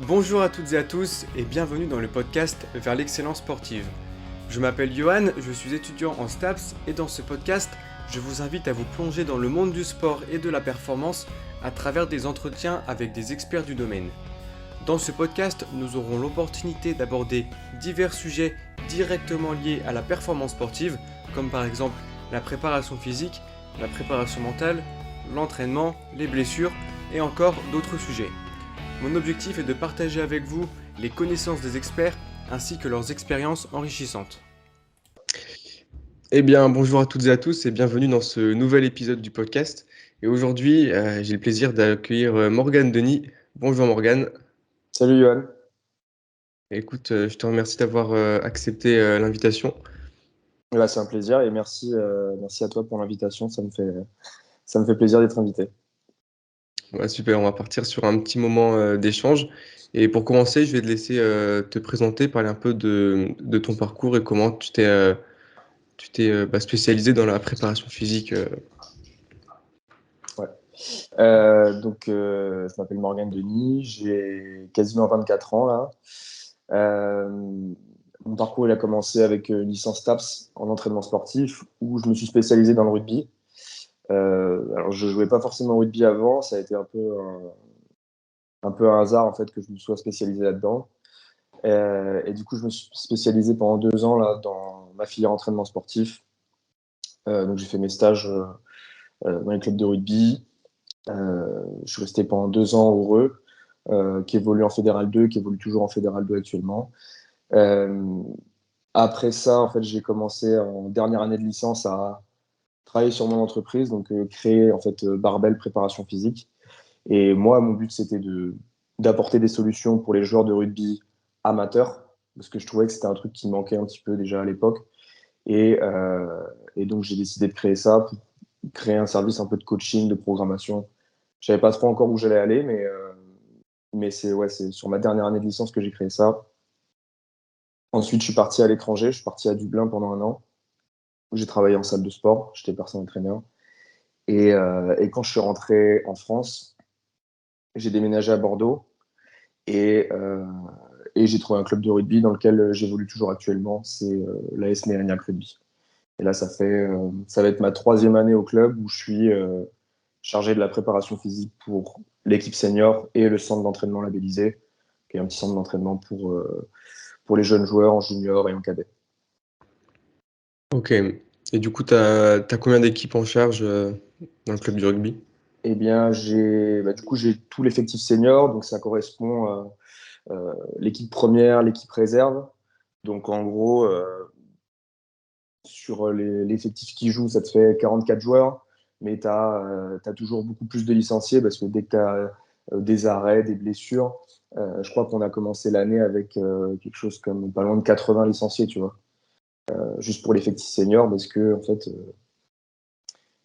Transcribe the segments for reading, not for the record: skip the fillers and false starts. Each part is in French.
Bonjour à toutes et à tous et bienvenue dans le podcast Vers l'excellence sportive. Je m'appelle Johan, je suis étudiant en STAPS et dans ce podcast, je vous invite à vous plonger dans le monde du sport et de la performance à travers des entretiens avec des experts du domaine. Dans ce podcast, nous aurons l'opportunité d'aborder divers sujets directement liés à la performance sportive, comme par exemple la préparation physique, la préparation mentale, l'entraînement, les blessures et encore d'autres sujets. Mon objectif est de partager avec vous les connaissances des experts ainsi que leurs expériences enrichissantes. Eh bien, bonjour à toutes et à tous et bienvenue dans ce nouvel épisode du podcast. Et aujourd'hui, j'ai le plaisir d'accueillir Morgane Denis. Bonjour Morgane. Salut Johan. Écoute, je te remercie d'avoir accepté l'invitation. C'est un plaisir et merci à toi pour l'invitation. Ça me fait plaisir d'être invité. Ouais, super, on va partir sur un petit moment d'échange. Et pour commencer, je vais te laisser te présenter, parler un peu de ton parcours et comment tu t'es spécialisé dans la préparation physique. Ouais. Je m'appelle Morgane Denis, j'ai quasiment 24 ans là. Euh, Mon parcours il a commencé avec une licence TAPS en entraînement sportif où je me suis spécialisé dans le rugby. Alors je jouais pas forcément au rugby avant, ça a été un peu un hasard en fait que je me sois spécialisé là-dedans. Et du coup je me suis spécialisé pendant 2 ans là dans ma filière entraînement sportif. Donc j'ai fait mes stages dans les clubs de rugby. Je suis resté pendant 2 ans au Reux, qui évolue en Fédéral 2, qui évolue toujours en Fédéral 2 actuellement. Euh, Après ça, en fait, j'ai commencé en dernière année de licence à travailler sur mon entreprise, donc créer en fait Barbell Préparation Physique. Et moi, mon but, c'était d'apporter des solutions pour les joueurs de rugby amateurs, parce que je trouvais que c'était un truc qui manquait un petit peu déjà à l'époque. Et, euh, et donc, j'ai décidé de créer ça pour créer un service un peu de coaching, de programmation. Je savais pas trop encore où j'allais aller, mais c'est sur ma dernière année de licence que j'ai créé ça. Ensuite, je suis parti à l'étranger. Je suis parti à Dublin pendant un an, où j'ai travaillé en salle de sport. J'étais personal trainer. Et quand je suis rentré en France, j'ai déménagé à Bordeaux et, euh, et j'ai trouvé un club de rugby dans lequel j'évolue toujours actuellement. C'est l'AS Mérignac Rugby. Et là, ça va être ma troisième année au club où je suis chargé de la préparation physique pour l'équipe senior et le centre d'entraînement labellisé, qui est un petit centre d'entraînement pour les jeunes joueurs en junior et en cadet. Ok. Et du coup, t'as combien d'équipes en charge dans le club du rugby? Eh bien, du coup, j'ai tout l'effectif senior, donc ça correspond l'équipe première, l'équipe réserve. Donc, en gros, sur l'effectif qui joue, ça te fait 44 joueurs, mais tu as toujours beaucoup plus de licenciés parce que dès que tu as des arrêts, des blessures, je crois qu'on a commencé l'année avec quelque chose comme pas loin de 80 licenciés, tu vois, juste pour l'effectif senior, parce que en fait,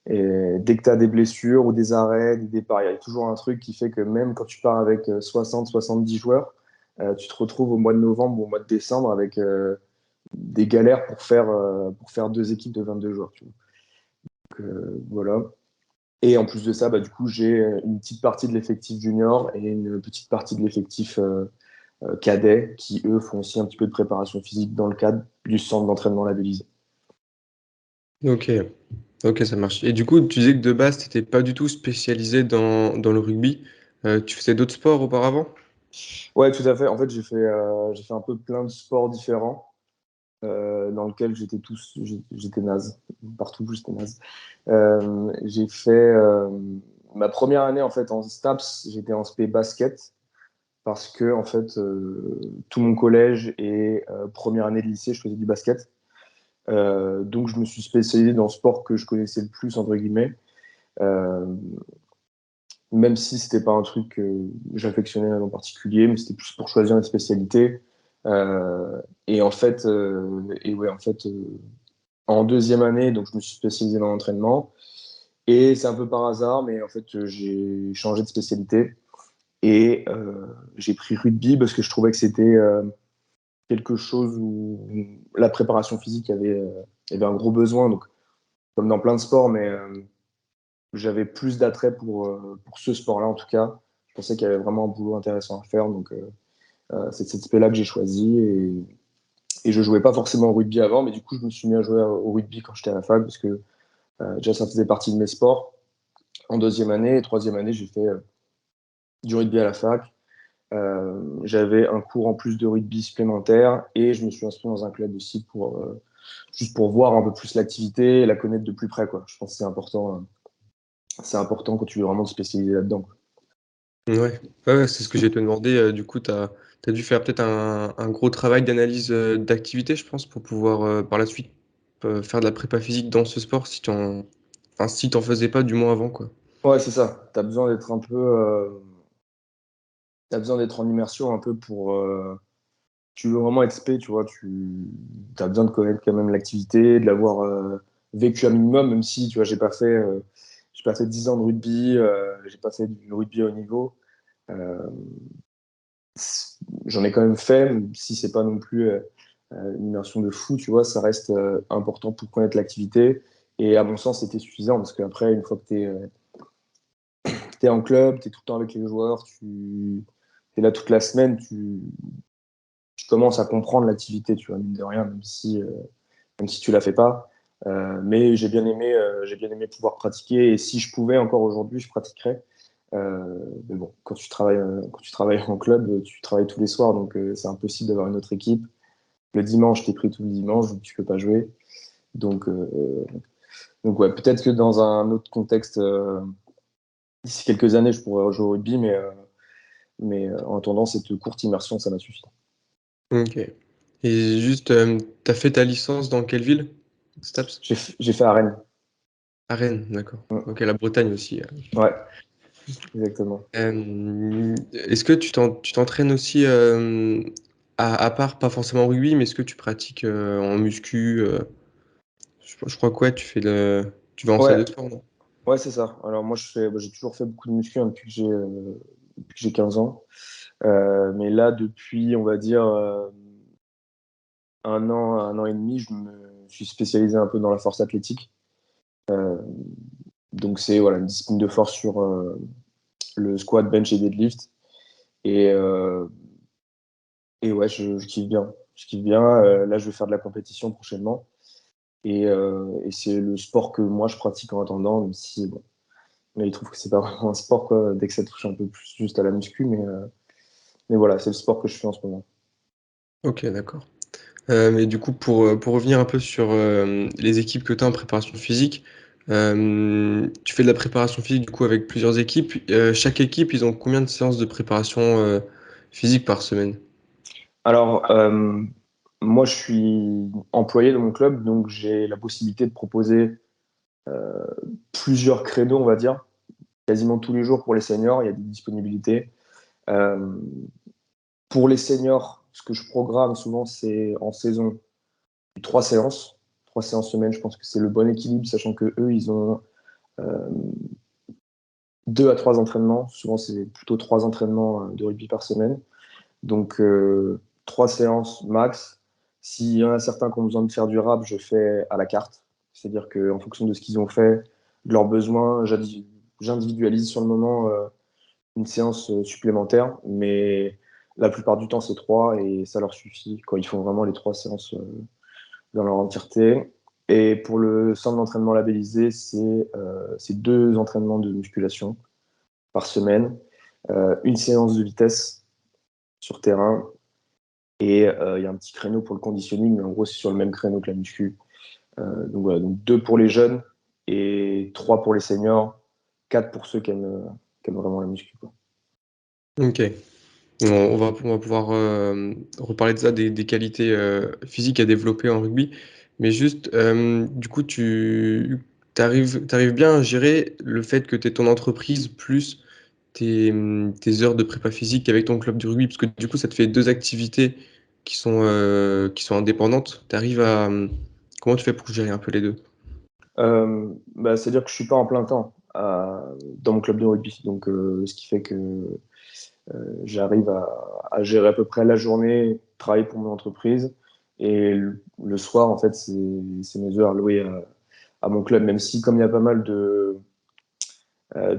dès que tu as des blessures ou des arrêts, des départs, il y a toujours un truc qui fait que même quand tu pars avec 60-70 joueurs, tu te retrouves au mois de novembre ou au mois de décembre avec des galères pour faire deux équipes de 22 joueurs. Tu vois. Voilà. Et en plus de ça, du coup, j'ai une petite partie de l'effectif junior et une petite partie de l'effectif cadet qui, eux, font aussi un petit peu de préparation physique dans le cadre du centre d'entraînement labellisé. Ok, ok, ça marche. Et du coup, tu disais que de base, t'étais pas du tout spécialisé dans le rugby. Tu faisais d'autres sports auparavant? Ouais, tout à fait. En fait, j'ai fait un peu plein de sports différents dans lesquels j'étais naze. Partout où j'étais naze. J'ai fait ma première année en fait en STAPS, j'étais en spé basket. Parce que en fait, tout mon collège et première année de lycée, je faisais du basket. Donc, je me suis spécialisé dans le sport que je connaissais le plus, entre guillemets, euh, même si c'était pas un truc que j'affectionnais en particulier, mais c'était plus pour choisir une spécialité. En fait, en deuxième année, donc je me suis spécialisé dans l'entraînement. Et c'est un peu par hasard, mais en fait, j'ai changé de spécialité et j'ai pris rugby parce que je trouvais que c'était quelque chose où la préparation physique avait un gros besoin, donc comme dans plein de sports, mais j'avais plus d'attrait pour ce sport-là en tout cas, Je pensais qu'il y avait vraiment un boulot intéressant à faire. Donc, c'est cet aspect-là que j'ai choisi. Et je jouais pas forcément au rugby avant, mais du coup, je me suis mis à jouer au rugby quand j'étais à la fac, parce que déjà, ça faisait partie de mes sports. En deuxième année et troisième année, j'ai fait du rugby à la fac. J'avais un cours en plus de rugby supplémentaire et je me suis inscrit dans un club aussi juste pour voir un peu plus l'activité et la connaître de plus près, quoi. Je pense que c'est important quand tu veux vraiment te spécialiser là-dedans, quoi. Ouais, ouais, c'est ce que j'ai te demandé. Du coup, tu as dû faire peut-être un gros travail d'analyse d'activité, je pense, pour pouvoir par la suite faire de la prépa physique dans ce sport enfin, si t'en faisais pas, du moins avant, quoi. Ouais, c'est ça. T'as besoin d'être en immersion un peu tu veux vraiment être spé, tu vois, as besoin de connaître quand même l'activité, de l'avoir vécu un minimum, même si, tu vois, j'ai pas fait 10 ans de rugby, j'ai pas fait du rugby à haut niveau. Euh, J'en ai quand même fait, même si c'est pas non plus une immersion de fou, tu vois, ça reste important pour connaître l'activité. Et à mon sens, c'était suffisant parce qu'après, une fois que t'es en club, t'es tout le temps avec les joueurs, tu es là toute la semaine, tu commences à comprendre l'activité, tu vois, mine de rien, même si tu la fais pas. Mais j'ai bien aimé pouvoir pratiquer. Et si je pouvais encore aujourd'hui, je pratiquerais. Mais bon, quand tu travailles en club, tu travailles tous les soirs, donc c'est impossible d'avoir une autre équipe. Le dimanche, t'es pris tout le dimanche, donc tu peux pas jouer. Donc, euh, donc ouais, peut-être que dans un autre contexte, d'ici quelques années, je pourrais rejouer au rugby, mais en attendant, cette courte immersion, ça m'a suffi. Ok. Et juste, t'as fait ta licence dans quelle ville? Staps? J'ai fait à Rennes. À Rennes, d'accord. Mm. Ok, la Bretagne aussi. Ouais, exactement. Est-ce que tu t'entraînes aussi à part, pas forcément au rugby, mais est-ce que tu pratiques en muscu je crois que ouais, tu vas en salle Ouais, de sport, non? ouais, c'est ça. Alors moi, j'ai toujours fait beaucoup de muscu, hein, depuis que j'ai 15 ans. Mais là, depuis, on va dire, un an et demi, je me suis spécialisé un peu dans la force athlétique. Donc c'est voilà, une discipline de force sur le squat, bench et deadlift. Et, euh, et ouais, je kiffe bien. Je kiffe bien. Là, je vais faire de la compétition prochainement. Et c'est le sport que moi, je pratique en attendant, même si bon, mais il trouve que c'est pas vraiment un sport, quoi, dès que ça touche un peu plus juste à la muscu. Mais voilà, c'est le sport que je fais en ce moment. Ok, d'accord. Mais du coup, pour revenir un peu sur les équipes que tu as en préparation physique, tu fais de la préparation physique du coup avec plusieurs équipes. Chaque équipe, ils ont combien de séances de préparation physique par semaine? Alors, moi, je suis employé dans mon club, donc j'ai la possibilité de proposer plusieurs créneaux, on va dire, quasiment tous les jours pour les seniors. Il y a des disponibilités. Euh, pour les seniors, ce que je programme souvent, c'est en saison 3 séances. 3 séances semaine, je pense que c'est le bon équilibre, sachant que eux, ils ont 2 à 3 entraînements. Souvent, c'est plutôt 3 entraînements de rugby par semaine. Donc, 3 séances max. S'il y en a certains qui ont besoin de faire du rap, je fais à la carte. C'est-à-dire qu'en fonction de ce qu'ils ont fait, de leurs besoins, j'individualise sur le moment une séance supplémentaire. Mais la plupart du temps, c'est 3 et ça leur suffit quand ils font vraiment les 3 séances dans leur entièreté. Et pour le centre d'entraînement labellisé, c'est 2 entraînements de musculation par semaine, une séance de vitesse sur terrain et il y a un petit créneau pour le conditioning, mais en gros, c'est sur le même créneau que la muscu. Donc voilà, donc 2 pour les jeunes et 3 pour les seniors, 4 pour ceux qui aiment vraiment la muscu, quoi. Ok. On va pouvoir reparler de ça, des qualités physiques à développer en rugby. Mais juste, du coup, t'arrives bien à gérer le fait que tu aies ton entreprise plus tes heures de prépa physique avec ton club de rugby, parce que du coup, ça te fait deux activités qui sont indépendantes. Comment tu fais pour gérer un peu les deux? Bah, c'est-à-dire que je suis pas en plein temps dans mon club de rugby, donc ce qui fait que j'arrive à gérer à peu près la journée, travailler pour mon entreprise, et le soir, en fait, c'est mes heures allouées à mon club, même si comme il y a pas mal de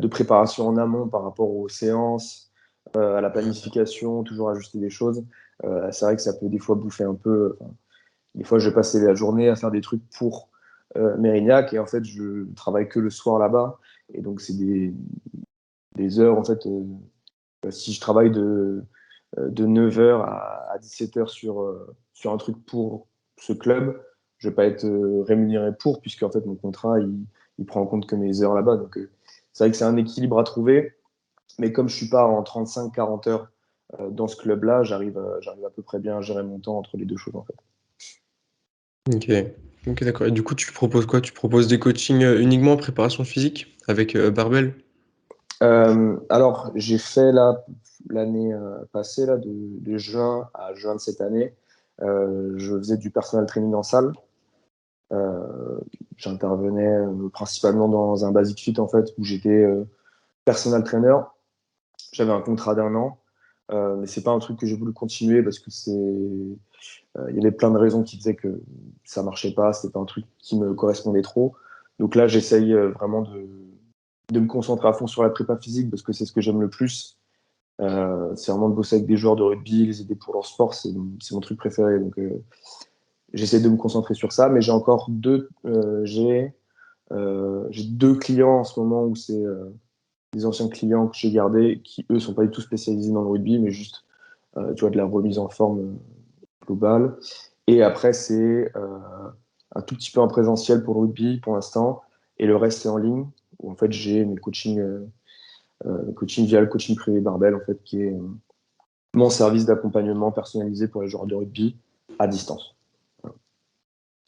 préparation en amont par rapport aux séances, à la planification, toujours ajuster des choses. C'est vrai que ça peut des fois bouffer un peu. Des fois, je vais passer la journée à faire des trucs pour Mérignac et en fait, je travaille que le soir là-bas. Et donc, c'est des heures, en fait, si je travaille de 9h à 17h sur un truc pour ce club, je ne vais pas être rémunéré pour, puisque en fait, mon contrat, il prend en compte que mes heures là-bas. Donc, c'est vrai que c'est un équilibre à trouver. Mais comme je suis pas en 35-40 heures dans ce club-là, j'arrive à peu près bien à gérer mon temps entre les deux choses, en fait. Ok, ok, d'accord. Et du coup, tu proposes quoi? Tu proposes des coachings uniquement en préparation physique avec Barbell? Alors, j'ai fait l'année passée, là, de juin à juin de cette année, je faisais du personal training en salle. Euh, J'intervenais principalement dans un basic fit, en fait, où j'étais personal trainer. J'avais un contrat d'un an, mais c'est pas un truc que j'ai voulu continuer parce que il y avait plein de raisons qui faisaient que ça marchait pas, c'était pas un truc qui me correspondait trop. Donc là, j'essaye vraiment de me concentrer à fond sur la prépa physique parce que c'est ce que j'aime le plus. C'est vraiment de bosser avec des joueurs de rugby, les aider pour leur sport, c'est mon truc préféré. Donc j'essaie de me concentrer sur ça, mais j'ai deux clients en ce moment où c'est des anciens clients que j'ai gardés qui eux sont pas du tout spécialisés dans le rugby, mais juste tu vois de la remise en forme globale. Et après c'est un tout petit peu en présentiel pour le rugby pour l'instant, et le reste c'est en ligne où en fait j'ai mes coaching via le coaching privé Barbell en fait qui est mon service d'accompagnement personnalisé pour les joueurs de rugby à distance.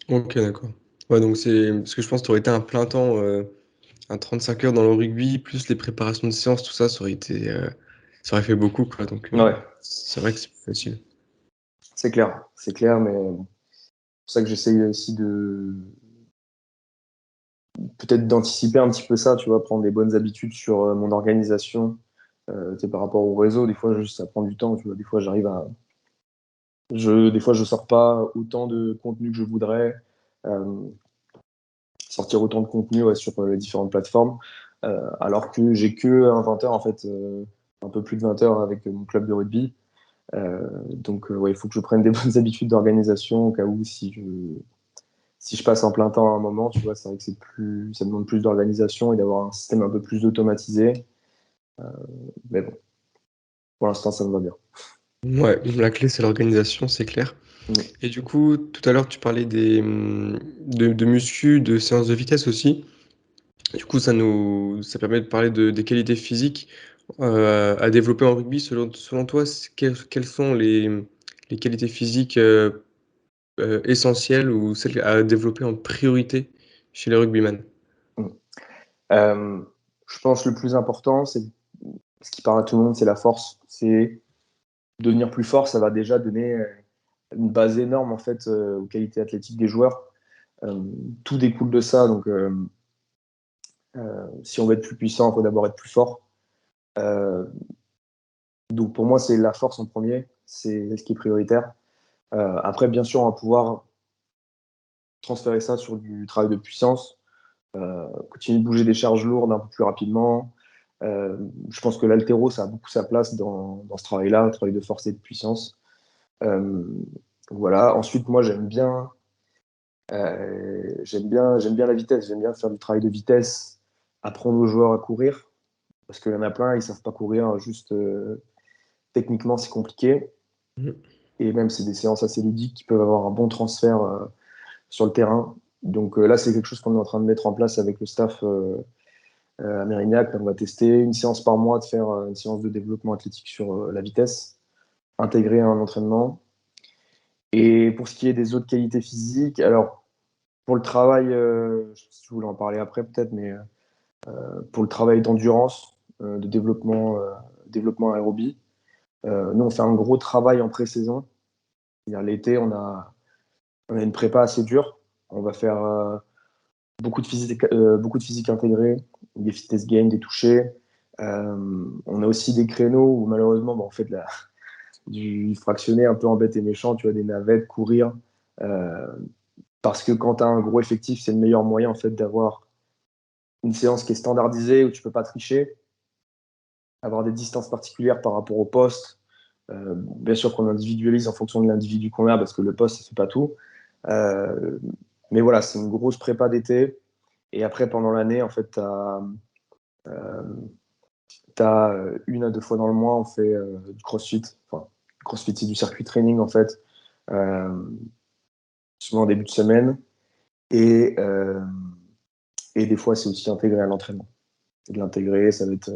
Ok, d'accord. Ouais, donc c'est parce que je pense que tu aurais été un plein temps, un 35 heures dans le rugby, plus les préparations de séance, tout ça, ça aurait fait beaucoup, quoi. Donc, Ouais, c'est vrai que c'est plus facile. c'est clair, mais c'est pour ça que j'essaye aussi de peut-être d'anticiper un petit peu ça, tu vois, prendre des bonnes habitudes sur mon organisation, par rapport au réseau. Des fois, juste, ça prend du temps, tu vois. Des fois, je sors pas autant de contenu que je voudrais. Euh, Sortir autant de contenu ouais, sur les différentes plateformes, alors que j'ai que un 20 heures en fait, un peu plus de 20 heures avec mon club de rugby. Donc ouais, il faut que je prenne des bonnes habitudes d'organisation au cas où si je passe en plein temps à un moment, tu vois, c'est vrai que ça demande plus d'organisation et d'avoir un système un peu plus automatisé. Mais bon, pour l'instant, ça me va bien. Ouais, la clé, c'est l'organisation, c'est clair. Mm. Et du coup, tout à l'heure, tu parlais de muscu, de séances de vitesse aussi. Du coup, ça permet de parler des qualités physiques à développer en rugby. Selon toi, quelles sont les qualités physiques essentielles ou celles à développer en priorité chez les rugbyman? Mm. Euh, je pense que le plus important, c'est ce qui parle à tout le monde, c'est la force. C'est devenir plus fort, ça va déjà donner une base énorme en fait aux qualités athlétiques des joueurs. Euh, Tout découle de ça. Donc, si on veut être plus puissant, il faut d'abord être plus fort. Euh, donc, pour moi, c'est la force en premier. C'est ce qui est prioritaire. Après, bien sûr, on va pouvoir transférer ça sur du travail de puissance, continuer de bouger des charges lourdes un peu plus rapidement. Je pense que l'haltéro, ça a beaucoup sa place dans ce travail-là, le travail de force et de puissance. Euh, voilà. Ensuite, moi, j'aime bien la vitesse. J'aime bien faire du travail de vitesse, apprendre aux joueurs à courir, parce qu'il y en a plein, ils savent pas courir, juste techniquement, c'est compliqué. Mhm. Et même, c'est des séances assez ludiques qui peuvent avoir un bon transfert sur le terrain. Donc là, c'est quelque chose qu'on est en train de mettre en place avec le staff à Mérignac. On va tester une séance par mois, de faire une séance de développement athlétique sur la vitesse, intégrer un entraînement. Et pour ce qui est des autres qualités physiques, alors pour le travail, je sais pas si je voulais en parler après peut-être, mais pour le travail d'endurance, de développement aérobie, nous on fait un gros travail en pré-saison. C'est-à-dire l'été, on a une prépa assez dure. On va faire beaucoup de physique intégrée, des fitness gains, des touchés. On a aussi des créneaux où malheureusement, bah, on fait du fractionné un peu en bête et méchant, tu vois, des navettes, courir. Euh, Parce que quand tu as un gros effectif, c'est le meilleur moyen en fait d'avoir une séance qui est standardisée où tu peux pas tricher. avoir des distances particulières par rapport au poste. Bien sûr qu'on individualise en fonction de l'individu qu'on a, parce que le poste, ça ne fait pas tout. Euh, mais voilà, c'est une grosse prépa d'été. Et après, pendant l'année, en fait, tu as, une à deux fois dans le mois, on fait du crossfit. Enfin, crossfit, c'est du circuit training, en fait, euh, souvent en début de semaine. Et, euh, et des fois, c'est aussi intégré à l'entraînement. C'est de l'intégrer, ça va être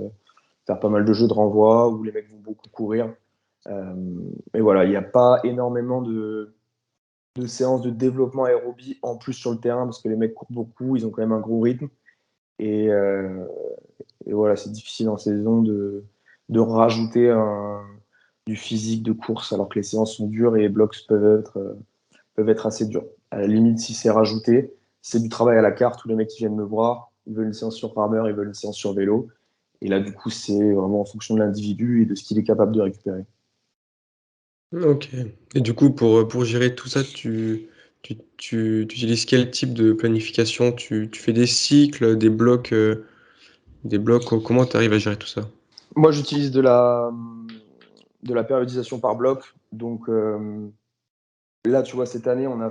faire pas mal de jeux de renvoi où les mecs vont beaucoup courir. Mais voilà, il n'y a pas énormément de séances de développement aérobie en plus sur le terrain parce que les mecs courent beaucoup, ils ont quand même un gros rythme. Et, euh, et voilà, c'est difficile en saison de rajouter du physique de course alors que les séances sont dures et les blocs peuvent être assez durs. À la limite, si c'est rajouté, c'est du travail à la carte où les mecs qui viennent me voir, ils veulent une séance sur rameur, ils veulent une séance sur vélo. Et là, du coup, c'est vraiment en fonction de l'individu et de ce qu'il est capable de récupérer. Ok. Et du coup, pour gérer tout ça, tu utilises quel type de planification? Tu fais des cycles, des blocs, comment tu arrives à gérer tout ça? Moi, j'utilise de la périodisation par bloc. Donc là, tu vois, cette année, on a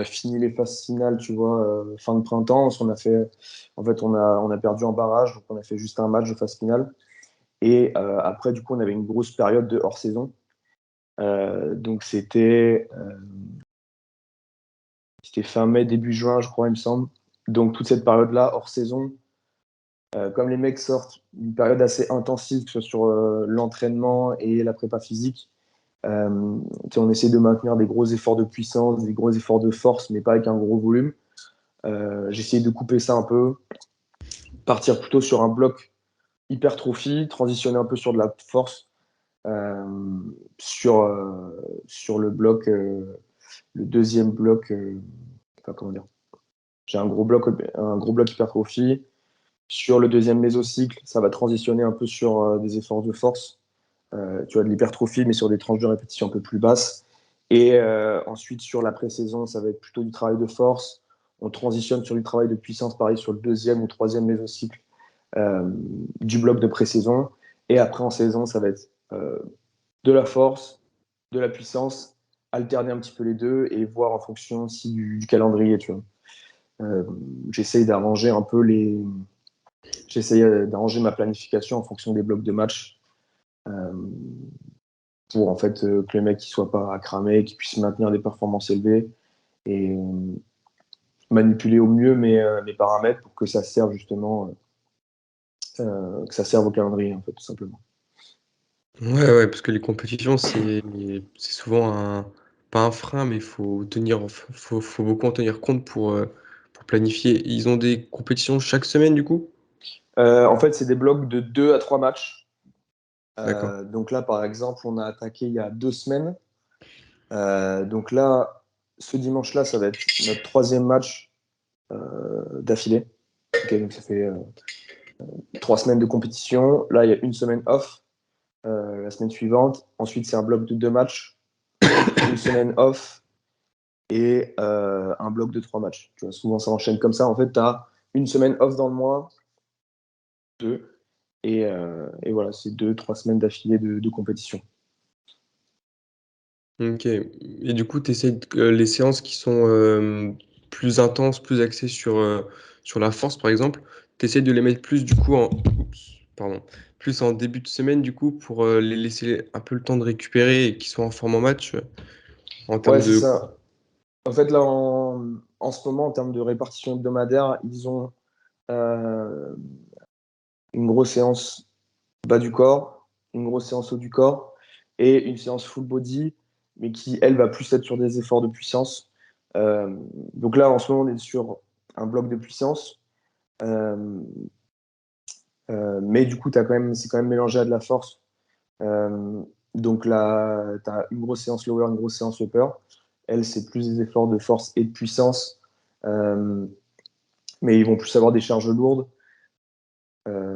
fini les phases finales, tu vois, fin de printemps. En fait, on a perdu en barrage, donc on a fait juste un match de phase finale. Et après, du coup, on avait une grosse période de hors-saison. Donc c'était fin mai, début juin, je crois, il me semble. Donc toute cette période-là, hors saison, comme les mecs sortent une période assez intensive, que ce soit sur l'entraînement et la prépa physique, on essaie de maintenir des gros efforts de puissance, des gros efforts de force, mais pas avec un gros volume. J'essaie de couper ça un peu, partir plutôt sur un bloc hypertrophie, transitionner un peu sur de la force, euh, sur le deuxième bloc, enfin, comment dire, j'ai un gros bloc hypertrophie. Sur le deuxième mésocycle, ça va transitionner un peu sur des efforts de force. Tu as de l'hypertrophie, mais sur des tranches de répétition un peu plus basses. Et ensuite, sur la pré-saison, ça va être plutôt du travail de force. On transitionne sur du travail de puissance, pareil, sur le deuxième ou troisième mésocycle du bloc de pré-saison. Et après, en saison, ça va être de la force, de la puissance, alterner un petit peu les deux et voir en fonction aussi du calendrier, tu vois. Euh, j'essaye d'arranger un peu j'essaye d'arranger ma planification en fonction des blocs de match euh, pour en fait que les mecs ne soient pas cramés, qu'ils puissent maintenir des performances élevées et manipuler au mieux mes paramètres pour que ça serve justement que ça serve au calendrier en fait tout simplement. Ouais, parce que les compétitions, c'est souvent pas un frein, mais faut beaucoup en tenir compte pour planifier. Ils ont des compétitions chaque semaine, du coup? En fait, c'est des blocs de 2 à 3 matchs. D'accord. Donc là, par exemple, on a attaqué il y a 2 semaines. Donc là, ce dimanche-là, ça va être notre troisième match d'affilée. Okay, donc ça fait 3 semaines de compétition. Là, il y a une semaine off la semaine suivante. Ensuite, c'est un bloc de 2 matchs, une semaine off et un bloc de 3 matchs. Tu vois, souvent, ça enchaîne comme ça. En fait, tu as une semaine off dans le mois, deux. Et voilà, c'est 2, 3 semaines d'affilée de compétition. Ok. Et du coup, tu essaies les séances qui sont plus intenses, plus axées sur la force, par exemple, tu essaies de les mettre plus, du coup, pardon, plus en début de semaine, du coup, pour les laisser un peu le temps de récupérer et qu'ils soient en forme en match, en Ouais, termes c'est de... ça. En fait, là, en ce moment, en termes de répartition hebdomadaire, ils ont euh, une grosse séance bas du corps, une grosse séance haut du corps et une séance full body, mais qui, elle, va plus être sur des efforts de puissance. Euh, donc là, en ce moment, on est sur un bloc de puissance, euh, mais du coup, c'est quand même mélangé à de la force. Euh, donc là, tu as une grosse séance lower, une grosse séance upper. Elle, c'est plus des efforts de force et de puissance, euh, mais ils vont plus avoir des charges lourdes.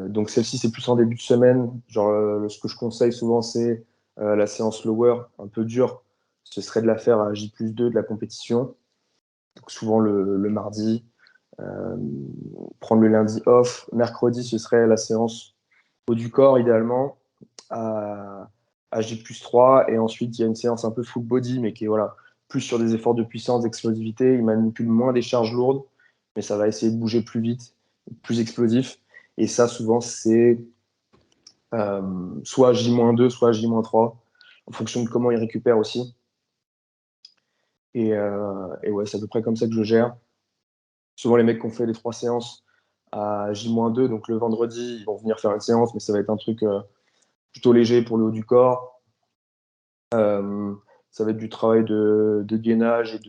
Donc celle-ci, c'est plus en début de semaine. Genre, ce que je conseille souvent, c'est la séance lower, un peu dure. Ce serait de la faire à J+2 de la compétition. Donc souvent le mardi. Euh, prendre le lundi off. Mercredi, ce serait la séance haut du corps idéalement, à J+3, et ensuite il y a une séance un peu full body, mais qui est voilà, plus sur des efforts de puissance, d'explosivité. Il manipule moins des charges lourdes, mais ça va essayer de bouger plus vite, plus explosif. Et ça, souvent, c'est soit J-2, soit J-3, en fonction de comment il récupère aussi. Et ouais, c'est à peu près comme ça que je gère. Souvent, les mecs qui ont fait les 3 séances à J-2, donc le vendredi, ils vont venir faire une séance, mais ça va être un truc plutôt léger pour le haut du corps. Ça va être du travail de gainage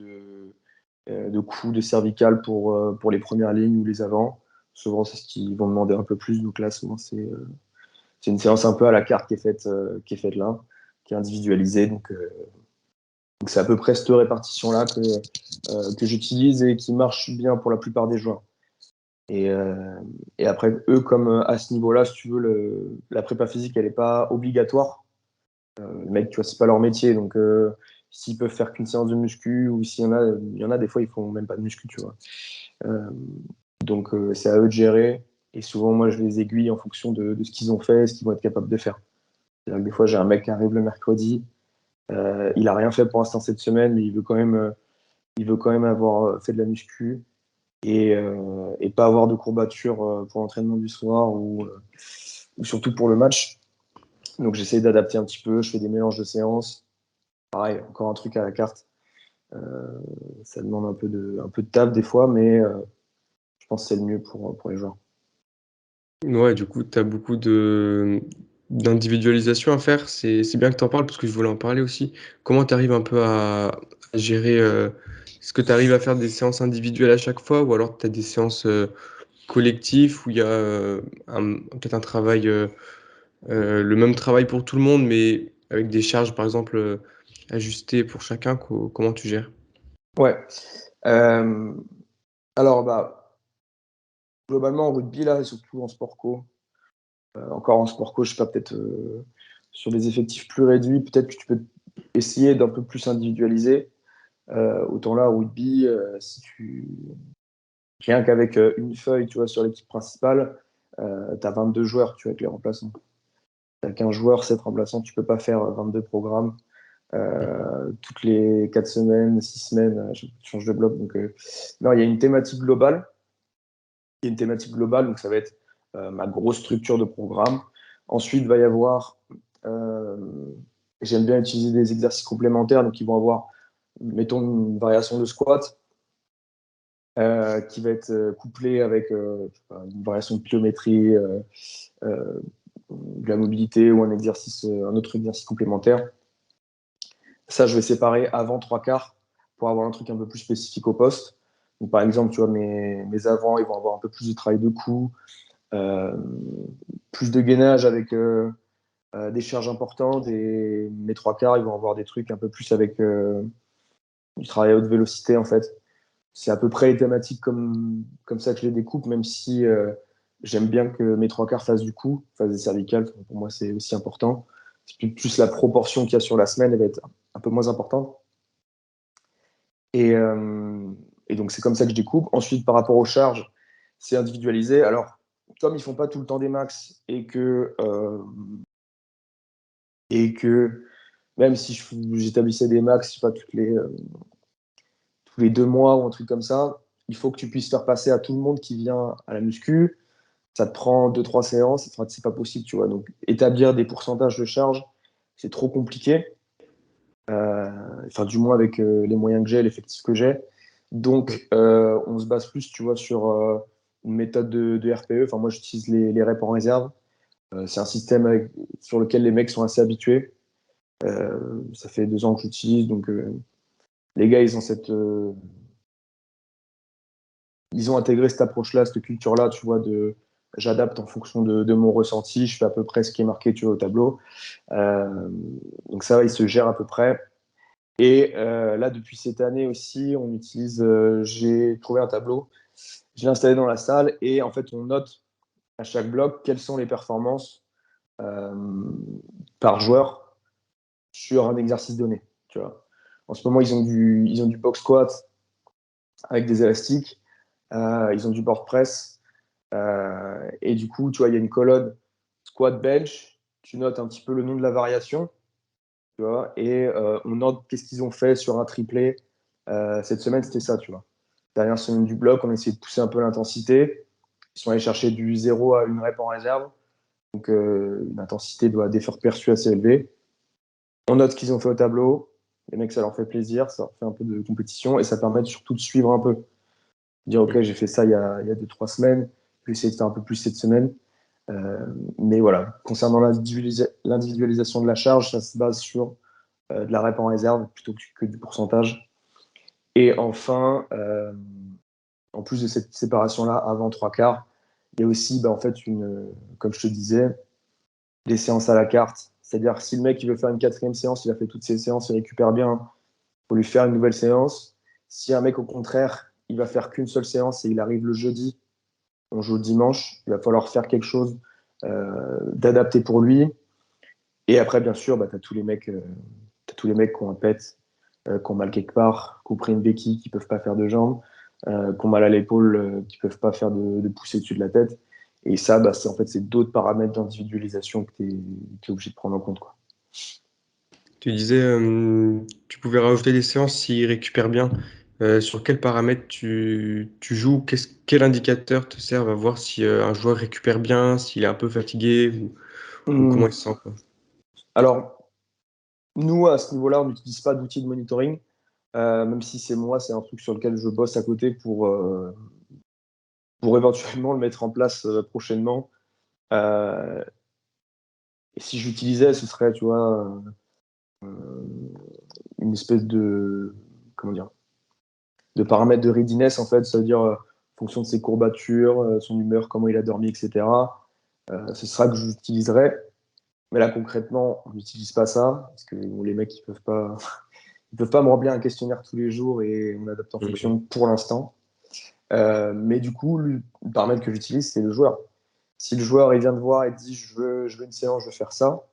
et de coups, de cervical pour les premières lignes ou les avants. Souvent, c'est ce qu'ils vont demander un peu plus. Donc là, souvent, c'est une séance un peu à la carte qui est faite là, qui est individualisée. Donc c'est à peu près cette répartition-là que j'utilise et qui marche bien pour la plupart des joueurs. Et, euh, et après, eux, comme à ce niveau-là, si tu veux, la prépa physique, elle n'est pas obligatoire. Les mecs, tu vois, c'est pas leur métier. Donc, s'ils peuvent faire qu'une séance de muscu, ou il y en a des fois, ils font même pas de muscu, tu vois. Euh, donc, c'est à eux de gérer. Et souvent, moi, je les aiguille en fonction de ce qu'ils ont fait, ce qu'ils vont être capables de faire. C'est-à-dire que des fois, j'ai un mec qui arrive le mercredi, il a rien fait pour l'instant cette semaine, mais il veut quand même avoir fait de la muscu et pas avoir de courbatures pour l'entraînement du soir ou surtout pour le match. Donc, j'essaye d'adapter un petit peu, je fais des mélanges de séances. Pareil, encore un truc à la carte. Euh, Ça demande un peu de taf des fois, mais je pense que c'est le mieux pour les joueurs. Ouais, du coup, tu as beaucoup d'individualisation à faire. C'est bien que tu en parles parce que je voulais en parler aussi. Comment tu arrives un peu à gérer est-ce que tu arrives à faire des séances individuelles à chaque fois ou alors tu as des séances collectives où il y a peut-être un travail, le même travail pour tout le monde, mais avec des charges, par exemple, ajustées pour chacun? Comment tu gères? Ouais. Euh, alors, bah, globalement, en rugby, là, et surtout en sport co, encore en sport co, je sais pas, peut-être sur des effectifs plus réduits, peut-être que tu peux essayer d'un peu plus individualiser. Autant là, au rugby, si tu rien qu'avec une feuille, tu vois, sur l'équipe principale, tu as 22 joueurs, tu vois, avec les remplaçants. Tu as 15 joueurs, 7 remplaçants, tu peux pas faire 22 programmes. Toutes les 4 semaines, 6 semaines, je change de bloc. Donc, non, il y a une thématique globale. Il y a une thématique globale, donc ça va être ma grosse structure de programme. Ensuite, il va y avoir, euh, j'aime bien utiliser des exercices complémentaires, donc ils vont avoir, mettons, une variation de squat qui va être couplée avec une variation de pliométrie, de la mobilité ou un autre exercice complémentaire. Ça, je vais séparer avant 3/4 pour avoir un truc un peu plus spécifique au poste. Donc, par exemple, tu vois, mes avants, ils vont avoir un peu plus de travail de cou, euh, plus de gainage avec des charges importantes, et mes 3/4, ils vont avoir des trucs un peu plus avec du travail à haute vélocité, en fait. C'est à peu près les thématiques comme ça que je les découpe, même si j'aime bien que mes 3/4 fassent du cou, fassent des cervicales. Pour moi, c'est aussi important. C'est plus la proportion qu'il y a sur la semaine, elle va être un peu moins importante. Et, euh, et donc, c'est comme ça que je découpe. Ensuite, par rapport aux charges, c'est individualisé. Alors, comme ils font pas tout le temps des max et que même si j'établissais des max, je sais pas, tous les 2 mois ou un truc comme ça, il faut que tu puisses faire passer à tout le monde qui vient à la muscu. Ça te prend 2, 3 séances, enfin, c'est pas possible, tu vois. Donc, établir des pourcentages de charge, c'est trop compliqué. Enfin, du moins avec les moyens que j'ai, l'effectif que j'ai. Donc, on se base plus, tu vois, sur une méthode de RPE. Enfin, moi, j'utilise les reps en réserve. C'est un système sur lequel les mecs sont assez habitués. Ça fait 2 ans que j'utilise, donc les gars, ils ont intégré cette approche-là, cette culture-là, tu vois, j'adapte en fonction de mon ressenti, je fais à peu près ce qui est marqué, tu vois, au tableau. Euh, donc ça, il se gère à peu près. Et là, depuis cette année aussi, j'ai trouvé un tableau, je l'ai installé dans la salle, et en fait, on note à chaque bloc quelles sont les performances euh, par joueur sur un exercice donné. Tu vois. En ce moment, ils ont du box squat avec des élastiques, ils ont du board press, et du coup, tu vois, il y a une colonne, squat, bench, tu notes un petit peu le nom de la variation, tu vois, et on note qu'est-ce qu'ils ont fait sur un triplé. Cette semaine, c'était ça, tu vois. Dernière semaine du bloc, on a essayé de pousser un peu l'intensité. Ils sont allés chercher du 0 à une rep en réserve. Donc, une intensité doit d'effort perçu assez élevée. On note ce qu'ils ont fait au tableau. Les mecs, ça leur fait plaisir, ça leur fait un peu de compétition et ça permet surtout de suivre un peu. Dire, OK, j'ai fait ça il y a 2-3 semaines, je vais essayer de faire un peu plus cette semaine. Euh, mais voilà, concernant l'individualisation de la charge, ça se base sur de la rep en réserve plutôt que du pourcentage. Et enfin, en plus de cette séparation-là avant 3/4, il y a aussi, en fait, comme je te disais, des séances à la carte. C'est-à-dire, si le mec il veut faire une 4e séance, il a fait toutes ses séances, il récupère bien, il faut lui faire une nouvelle séance. Si un mec, au contraire, il va faire qu'une seule séance et il arrive le jeudi, on joue le dimanche, il va falloir faire quelque chose d'adapté pour lui. Et après, bien sûr, tu as tous les mecs qui ont un pet, qui ont mal quelque part, qui ont pris une béquille, qui ne peuvent pas faire de jambes, qui ont mal à l'épaule, qui ne peuvent pas faire de poussée au-dessus de la tête. Et ça, c'est d'autres paramètres d'individualisation que tu es obligé de prendre en compte, quoi. Tu disais, tu pouvais rajouter des séances s'il récupère bien. Sur quels paramètres tu joues? Quel indicateur te sert à voir si un joueur récupère bien, s'il est un peu fatigué ou comment il se sent, quoi. Alors, nous, à ce niveau-là, on n'utilise pas d'outils de monitoring, même si c'est un truc sur lequel je bosse à côté pour éventuellement le mettre en place prochainement. Et si j'utilisais, ce serait, tu vois, une espèce de, comment dire, de paramètres de readiness, en fait, ça veut dire en fonction de ses courbatures, son humeur, comment il a dormi, etc. Ce sera que j'utiliserai. Mais là, concrètement, on n'utilise pas ça, parce que bon, les mecs, ils peuvent pas me remplir un questionnaire tous les jours et on adapte en Mhm. fonction pour l'instant. Mais du coup, le paramètre que j'utilise, c'est le joueur. Si le joueur il vient de voir et dit je veux une séance, je veux faire ça,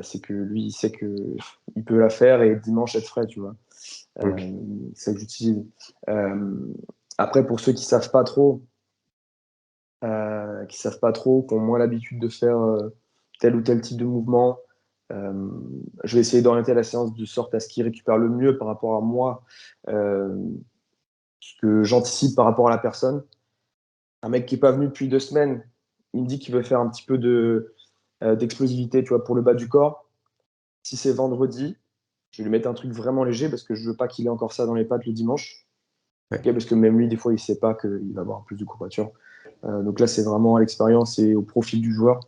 c'est que lui, il sait qu'il peut la faire et dimanche être frais, tu vois. Ok. C'est ça que j'utilise. Euh, Après, pour ceux qui savent pas trop, qui ont moins l'habitude de faire tel ou tel type de mouvement, euh, je vais essayer d'orienter la séance de sorte à ce qu'il récupère le mieux par rapport à moi, euh, ce que j'anticipe par rapport à la personne. Un mec qui est pas venu depuis 2 semaines, il me dit qu'il veut faire un petit peu d'explosivité, tu vois, pour le bas du corps. Si c'est vendredi, je vais lui mettre un truc vraiment léger parce que je veux pas qu'il ait encore ça dans les pattes le dimanche. Ouais. Okay, parce que même lui, des fois, il sait pas qu'il va avoir plus de courbature. Donc là, c'est vraiment à l'expérience et au profil du joueur.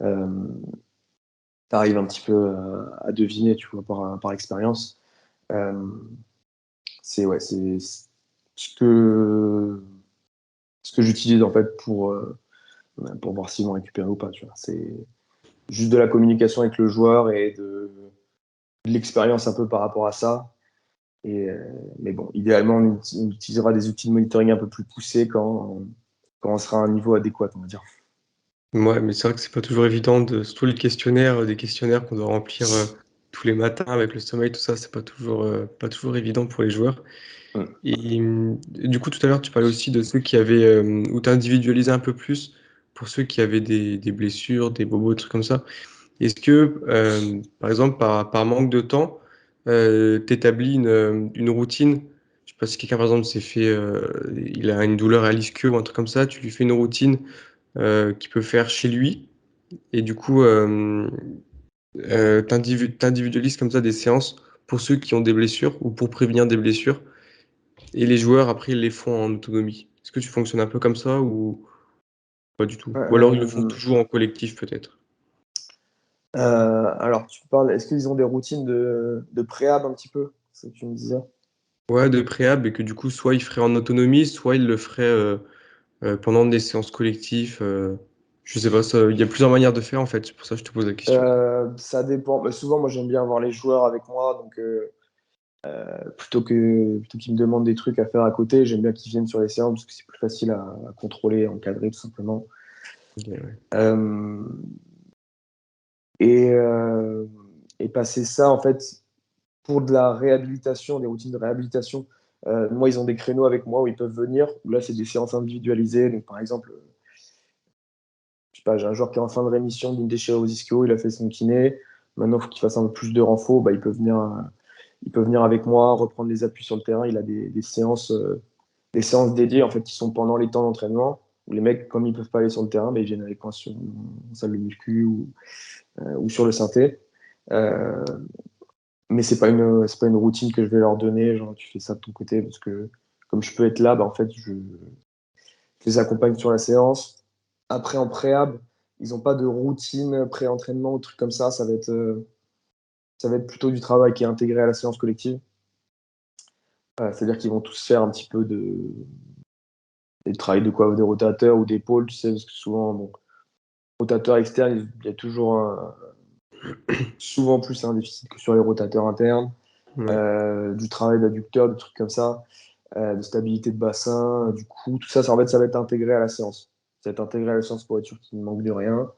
Euh, tu arrives un petit peu à deviner, tu vois, par expérience. Euh, c'est ce que j'utilise en fait pour voir s'ils vont récupérer ou pas. Tu vois. C'est juste de la communication avec le joueur et de l'expérience un peu par rapport à ça. Mais bon, idéalement, on utilisera des outils de monitoring un peu plus poussés quand on sera à un niveau adéquat, on va dire. Ouais, mais c'est vrai que c'est pas toujours évident surtout les questionnaires, des questionnaires qu'on doit remplir tous les matins avec le sommeil, tout ça, c'est pas toujours évident pour les joueurs. Mm. Et du coup, tout à l'heure, tu parlais aussi de ceux qui avaient, où tu individualisé un peu plus pour ceux qui avaient des blessures, des bobos, des trucs comme ça. Est-ce que, par exemple, par manque de temps, tu établis une routine? Je sais pas si quelqu'un, par exemple, il a une douleur à l'ischio ou un truc comme ça, tu lui fais une routine qu'il peut faire chez lui, et du coup, t'individualises comme ça des séances pour ceux qui ont des blessures ou pour prévenir des blessures. Et les joueurs, après, ils les font en autonomie. Est-ce que tu fonctionnes un peu comme ça ou pas du tout? Ou alors ils le font Euh, toujours en collectif, peut-être? alors, tu parles, est-ce qu'ils ont des routines de préhab un petit peu? C'est ce que tu me disais. Ouais, de préhab, et que du coup, soit ils feraient en autonomie, soit ils le feraient pendant des séances collectives. Je sais pas, il y a plusieurs manières de faire en fait, c'est pour ça que je te pose la question. Ça dépend. Mais souvent, moi, j'aime bien avoir les joueurs avec moi. Donc, plutôt qu'ils me demandent des trucs à faire à côté, j'aime bien qu'ils viennent sur les séances parce que c'est plus facile à contrôler, à encadrer, tout simplement. Ok, ouais. Euh, et, euh, et passer ça, en fait, pour de la réhabilitation, des routines de réhabilitation, moi, ils ont des créneaux avec moi où ils peuvent venir. Là, c'est des séances individualisées. Donc, par exemple, sais pas, j'ai un joueur qui est en fin de rémission d'une déchirure aux ischio, il a fait son kiné. Maintenant, il faut qu'il fasse un peu plus de renfort. Bah, il peut venir avec moi, reprendre les appuis sur le terrain. Il a des séances dédiées en fait, qui sont pendant les temps d'entraînement. Où les mecs, comme ils peuvent pas aller sur le terrain, bah, ils viennent avec moi sur une salle de muscu ou sur le synthé. Euh, mais c'est pas une routine que je vais leur donner. Genre, tu fais ça de ton côté parce que comme je peux être là, bah, en fait, je les accompagne sur la séance. Après, en préhab, ils n'ont pas de routine pré-entraînement ou truc comme ça. Ça va être plutôt du travail qui est intégré à la séance collective. C'est-à-dire qu'ils vont tous faire un petit peu de travail de quoi, des rotateurs ou d'épaule, tu sais, parce que souvent, bon, rotateur externe, il y a toujours souvent plus un déficit que sur les rotateurs internes. Ouais. Du travail d'adducteur, des trucs comme ça, de stabilité de bassin, du coup, tout ça, en fait, ça va être intégré à la séance. Ça va être intégré à la séance pour être sûr qu'il ne manque de rien.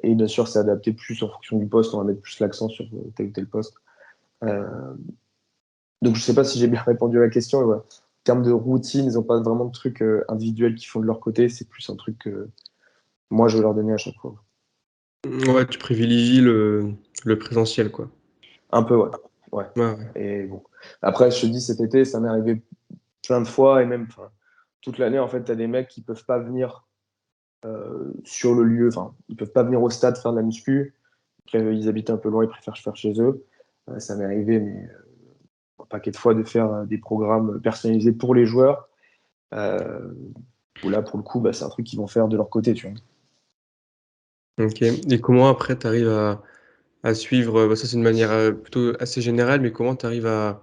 Et bien sûr, c'est adapté plus en fonction du poste. On va mettre plus l'accent sur tel ou tel poste. Euh, donc, je ne sais pas si j'ai bien répondu à la question. Mais voilà. En termes de routine, ils n'ont pas vraiment de trucs individuels qu'ils font de leur côté. C'est plus un truc que moi, je vais leur donner à chaque fois. Ouais, tu privilégies le présentiel, quoi. Un peu, ouais. Ouais. Ouais, ouais. Et bon. Après, je te dis, cet été, ça m'est arrivé plein de fois. Et même toute l'année, en fait, tu as des mecs qui ne peuvent pas venir sur le lieu. Enfin, ils ne peuvent pas venir au stade faire de la muscu. Ils habitent un peu loin, ils préfèrent faire chez eux. Ça m'est arrivé, mais un paquet de fois, de faire des programmes personnalisés pour les joueurs. Euh, où là, pour le coup, bah, c'est un truc qu'ils vont faire de leur côté, tu vois. Ok. Et comment après tu arrives à suivre, bah, ça c'est une manière plutôt assez générale, mais comment tu arrives à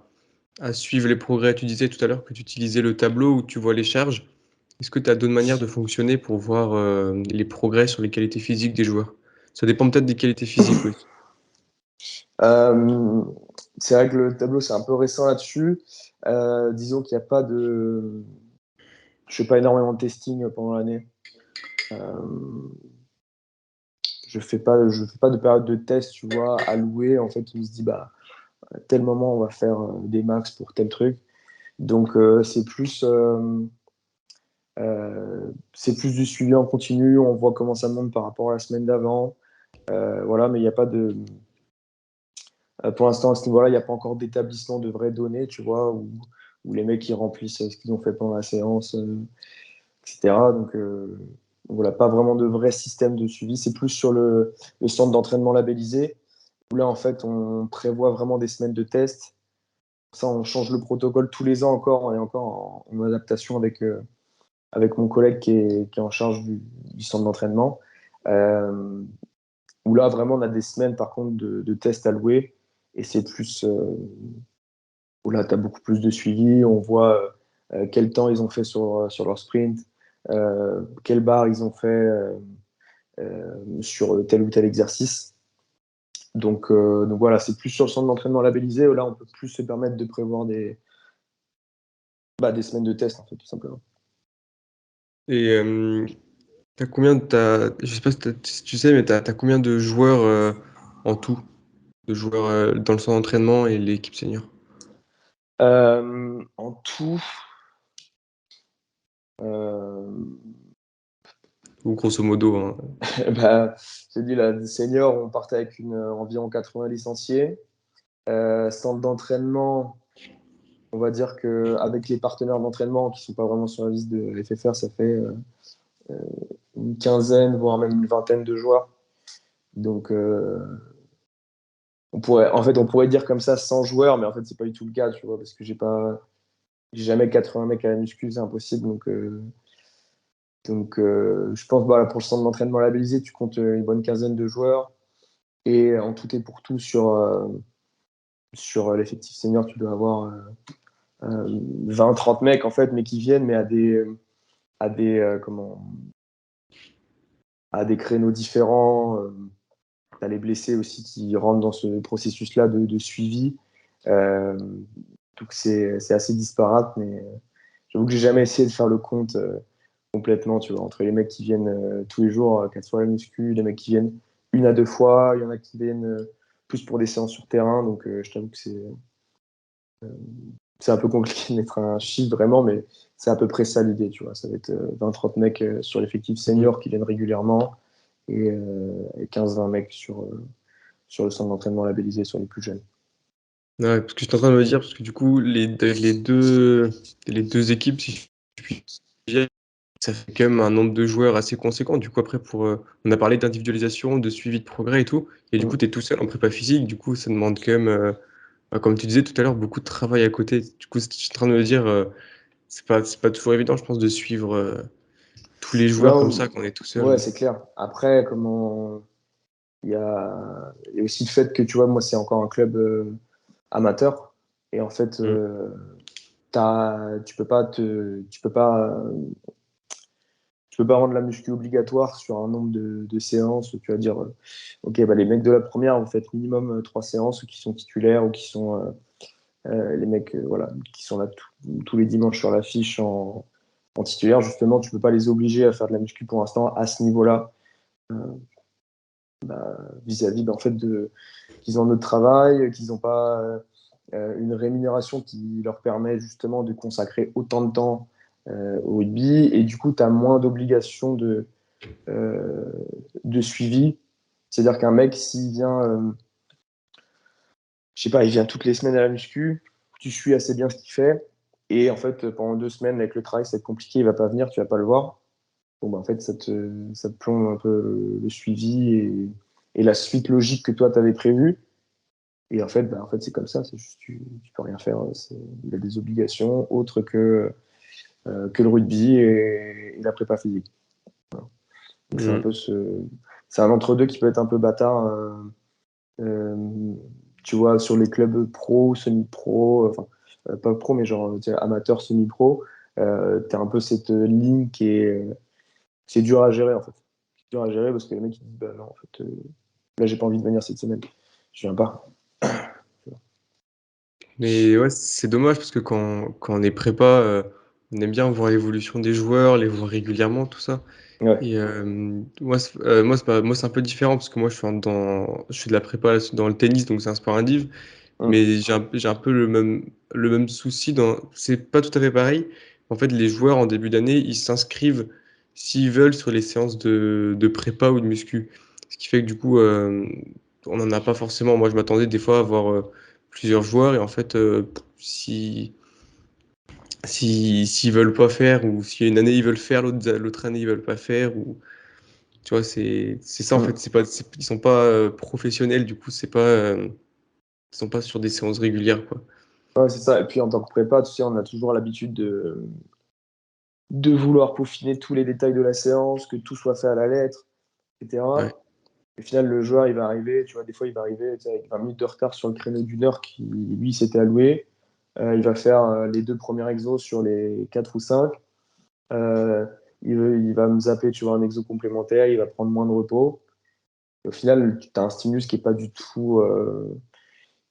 suivre les progrès? Tu disais tout à l'heure que tu utilisais le tableau où tu vois les charges. Est-ce que tu as d'autres manières de fonctionner pour voir les progrès sur les qualités physiques des joueurs? Ça dépend peut-être des qualités physiques aussi. Euh, c'est vrai que le tableau, c'est un peu récent là-dessus. Disons qu'il n'y a pas de. Je fais pas énormément de testing pendant l'année. Euh, je fais pas de période de test, tu vois, allouée. En fait, on se dit, bah, à tel moment, on va faire des max pour tel truc. Donc, c'est plus du suivi en continu. On voit comment ça monte par rapport à la semaine d'avant. Voilà, mais il n'y a pas de. Pour l'instant, à ce niveau-là, il n'y a pas encore d'établissement de vraies données, tu vois, où les mecs ils remplissent ce qu'ils ont fait pendant la séance, etc. Donc voilà, pas vraiment de vrai système de suivi. C'est plus sur le centre d'entraînement labellisé, où là, en fait, on prévoit vraiment des semaines de tests. Ça, on change le protocole tous les ans encore. On est encore en adaptation avec mon collègue qui est en charge du centre d'entraînement. Euh, où là, vraiment, on a des semaines, par contre, de tests alloués. Et c'est plus où là, tu as beaucoup plus de suivi. On voit quel temps ils ont fait sur leur sprint, quelle barre ils ont fait sur tel ou tel exercice. Donc voilà, c'est plus sur le centre d'entraînement labellisé. Où là, on peut plus se permettre de prévoir des semaines de test, en fait, tout simplement. Et t'as combien, je sais pas si tu sais, mais t'as combien de joueurs en tout, de joueurs dans le centre d'entraînement et l'équipe senior? En tout, euh, Ou grosso modo, hein. bah, j'ai dit, la senior, on partait avec environ 80 licenciés. Centre d'entraînement, on va dire qu'avec les partenaires d'entraînement qui ne sont pas vraiment sur la liste de FFR, ça fait une quinzaine, voire même une vingtaine de joueurs. Donc, on pourrait dire comme ça 100 joueurs, mais en fait, c'est pas du tout le cas, tu vois, parce que j'ai jamais 80 mecs à la muscu, c'est impossible. Je pense, voilà, pour le centre d'entraînement labellisé, tu comptes une bonne quinzaine de joueurs. Et en tout et pour tout, sur l'effectif senior, tu dois avoir 20-30 mecs, en fait, mais qui viennent, mais comment, à des créneaux différents. Tu as les blessés aussi qui rentrent dans ce processus-là de suivi. Euh, donc c'est assez disparate, mais j'avoue que j'ai jamais essayé de faire le compte complètement, tu vois, entre les mecs qui viennent tous les jours, 4 fois la muscu, les mecs qui viennent une à deux fois, il y en a qui viennent plus pour des séances sur terrain, donc je t'avoue que c'est un peu compliqué de mettre un chiffre vraiment, mais c'est à peu près ça l'idée, tu vois. Ça va être 20-30 mecs sur l'effectif Mhm. senior qui viennent régulièrement et 15-20 mecs sur le centre d'entraînement labellisé sur les plus jeunes. Ouais, parce que j'étais en train de me dire, parce que du coup, les deux équipes, si je puis dire, ça fait quand même un nombre de joueurs assez conséquent. Du coup, après, on a parlé d'individualisation, de suivi de progrès et tout. Et du coup, Mm. tu es tout seul en prépa physique. Du coup, ça demande quand même, comme tu disais tout à l'heure, beaucoup de travail à côté. Du coup, je suis en train de me dire, c'est pas toujours évident, je pense, de suivre tous les joueurs comme ça Non, quand on est tout ouais, seul. c'est clair. Après, comment il y a aussi le fait que, tu vois, moi, c'est encore un club amateur. Et en fait, Mm. tu peux pas rendre la muscu obligatoire sur un nombre de séances où tu vas dire, OK, bah, les mecs de la première, vous faites minimum 3 séances, ou qui sont titulaires, ou qui sont les mecs voilà, qui sont là tous les dimanches sur l'affiche en titulaire. Justement, tu peux pas les obliger à faire de la muscu pour l'instant à ce niveau-là, euh, vis-à-vis en fait qu'ils ont notre travail, qu'ils n'ont pas une rémunération qui leur permet justement de consacrer autant de temps au rugby, et du coup, tu as moins d'obligations euh, de suivi. C'est-à-dire qu'un mec, s'il vient, je sais pas, il vient toutes les semaines à la muscu, tu suis assez bien ce qu'il fait, et en fait, pendant 2 semaines, avec le travail, ça va être compliqué, il va pas venir, tu vas pas le voir. Bon, bah, en fait, ça te plombe un peu le suivi et la suite logique que toi, tu avais prévue. Et en fait, c'est comme ça, c'est juste, tu peux rien faire. Il a des obligations autres que le rugby et la prépa physique. Donc Mm. c'est un entre-deux qui peut être un peu bâtard. Euh, Tu vois, sur les clubs pro, semi-pro, enfin, pas pro, mais genre tu sais, amateur, semi-pro, tu as un peu cette ligne c'est dur à gérer, en fait. C'est dur à gérer parce que les mecs, ils disent, bah non, en fait, là, j'ai pas envie de venir cette semaine. Je viens pas. Mais ouais, c'est dommage parce que quand on est prépa, on aime bien voir l'évolution des joueurs, les voir régulièrement, tout ça. Ouais. Et moi, c'est un peu différent parce que moi, je fais de la prépa dans le tennis, donc c'est un sport indiv. Hum, Mais j'ai un peu le même souci c'est pas tout à fait pareil. En fait, les joueurs en début d'année, ils s'inscrivent s'ils veulent sur les séances de prépa ou de muscu. Ce qui fait que du coup, on n'en a pas forcément. Moi, je m'attendais des fois à avoir plusieurs joueurs et en fait, s'ils veulent pas faire ou si une année ils veulent faire, l'autre année ils veulent pas faire ou tu vois, c'est ça en fait. hum. Ils sont pas professionnels, du coup, ils sont pas sur des séances régulières, quoi. Ouais, c'est ça. Et puis en tant que prépa, tu sais, on a toujours l'habitude de vouloir peaufiner tous les détails de la séance, que tout soit fait à la lettre, Ouais. etc. Au final, le joueur, il va arriver, tu vois, des fois, il va arriver tu sais, avec 20 minutes de retard sur le créneau d'une heure qui, lui, s'était alloué. Il va faire les 2 premiers exos sur les 4 ou 5. Euh, il va me zapper, tu vois, un exo complémentaire, il va prendre moins de repos. Et au final, tu as un stimulus qui est pas du tout,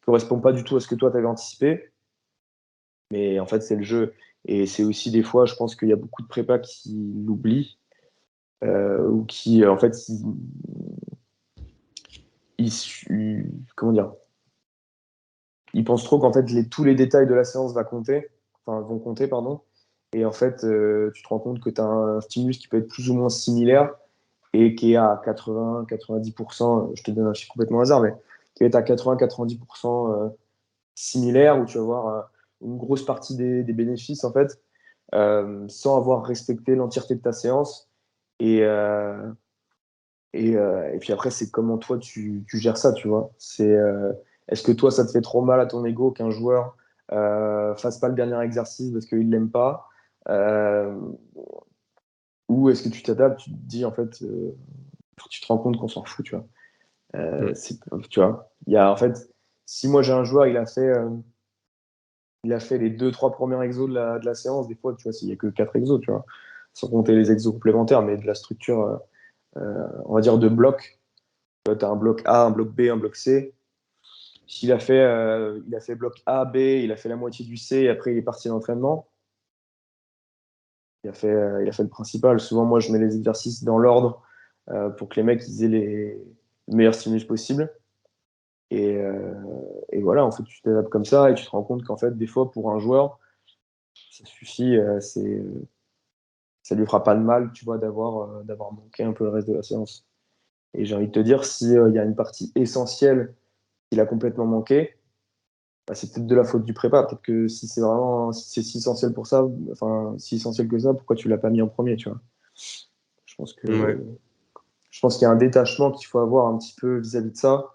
correspond pas du tout à ce que toi, tu avais anticipé. Mais en fait, c'est le jeu. Et c'est aussi des fois, je pense qu'il y a beaucoup de prépas qui l'oublient, ou qui, en fait, comment dire, ils pensent trop qu'en fait, tous les détails de la séance vont compter, pardon. Et en fait, tu te rends compte que tu as un stimulus qui peut être plus ou moins similaire et qui est à 80-90%, je te donne un chiffre complètement hasard, mais qui est à 80-90% similaire, où tu vas voir une grosse partie des bénéfices, en fait, sans avoir respecté l'entièreté de ta séance. Et, euh, et puis après, c'est comment toi tu gères ça, tu vois. Est-ce que toi, ça te fait trop mal à ton ego qu'un joueur fasse pas le dernier exercice parce qu'il l'aime pas, euh, ou est-ce que tu t'adaptes, tu te dis en fait, tu te rends compte qu'on s'en fout, tu vois. Mm. Tu vois, il y a en fait, si moi j'ai un joueur, il a fait les 2-3 premiers exos de la séance, des fois, tu vois, s'il n'y a que 4 exos, tu vois, sans compter les exos complémentaires, mais de la structure, on va dire, de bloc. Tu as un bloc A, un bloc B, un bloc C. Il a fait bloc A, B, il a fait la moitié du C, et après il est parti à l'entraînement. Il a fait le principal. Souvent, moi, je mets les exercices dans l'ordre pour que les mecs ils aient les meilleurs stimulus possibles. Et, euh, et voilà, en fait, tu t'adaptes comme ça et tu te rends compte qu'en fait, des fois, pour un joueur, ça suffit, ça lui fera pas de mal, tu vois, d'avoir manqué un peu le reste de la séance. Et j'ai envie de te dire, si il y a une partie essentielle qu'il a complètement manqué, bah, c'est peut-être de la faute du prépa. Peut-être que si c'est vraiment, si c'est si essentiel pour ça, enfin, si essentiel que ça, pourquoi tu l'as pas mis en premier, tu vois? Je pense Ouais. que, je pense qu'il y a un détachement qu'il faut avoir un petit peu vis-à-vis de ça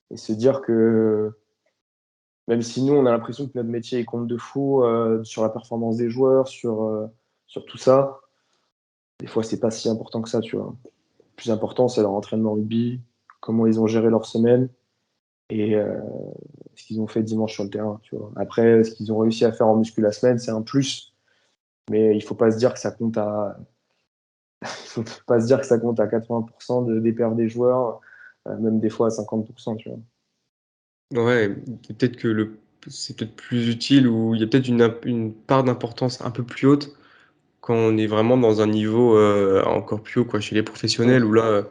et se dire que même si nous, on a l'impression que notre métier il compte de fou sur la performance des joueurs, sur tout ça, des fois, c'est pas si important que ça, tu vois. Le plus important, c'est leur entraînement rugby, comment ils ont géré leur semaine et ce qu'ils ont fait dimanche sur le terrain, tu vois. Après, ce qu'ils ont réussi à faire en muscu la semaine, c'est un plus, mais il faut pas se dire que ça compte à, il faut pas se dire que ça compte à 80% des perfs des joueurs, même des fois à 50%, tu vois. Ouais, peut-être que c'est peut-être plus utile ou il y a peut-être une part d'importance un peu plus haute quand on est vraiment dans un niveau encore plus haut, quoi, chez les professionnels, où Mm. là,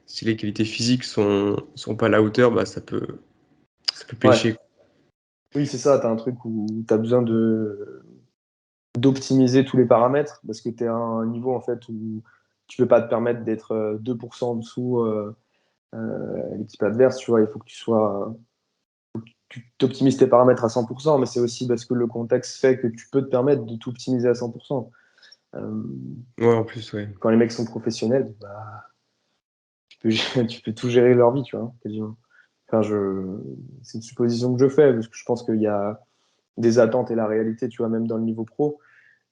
si les qualités physiques sont pas à la hauteur, bah, ça peut Ouais, pêcher. oui, c'est ça, tu as un truc où tu as besoin d'optimiser tous les paramètres parce que tu es à un niveau en fait où tu peux pas te permettre d'être 2% en dessous l'équipe adverse, tu vois, il faut que tu optimises tes paramètres à 100%, mais c'est aussi parce que le contexte fait que tu peux te permettre de tout optimiser à 100%. Euh, Ouais, en plus, ouais. quand les mecs sont professionnels, bah, tu peux tout gérer leur vie, tu vois, quasiment. Enfin, c'est une supposition que je fais, parce que je pense qu'il y a des attentes et la réalité, tu vois, même dans le niveau pro,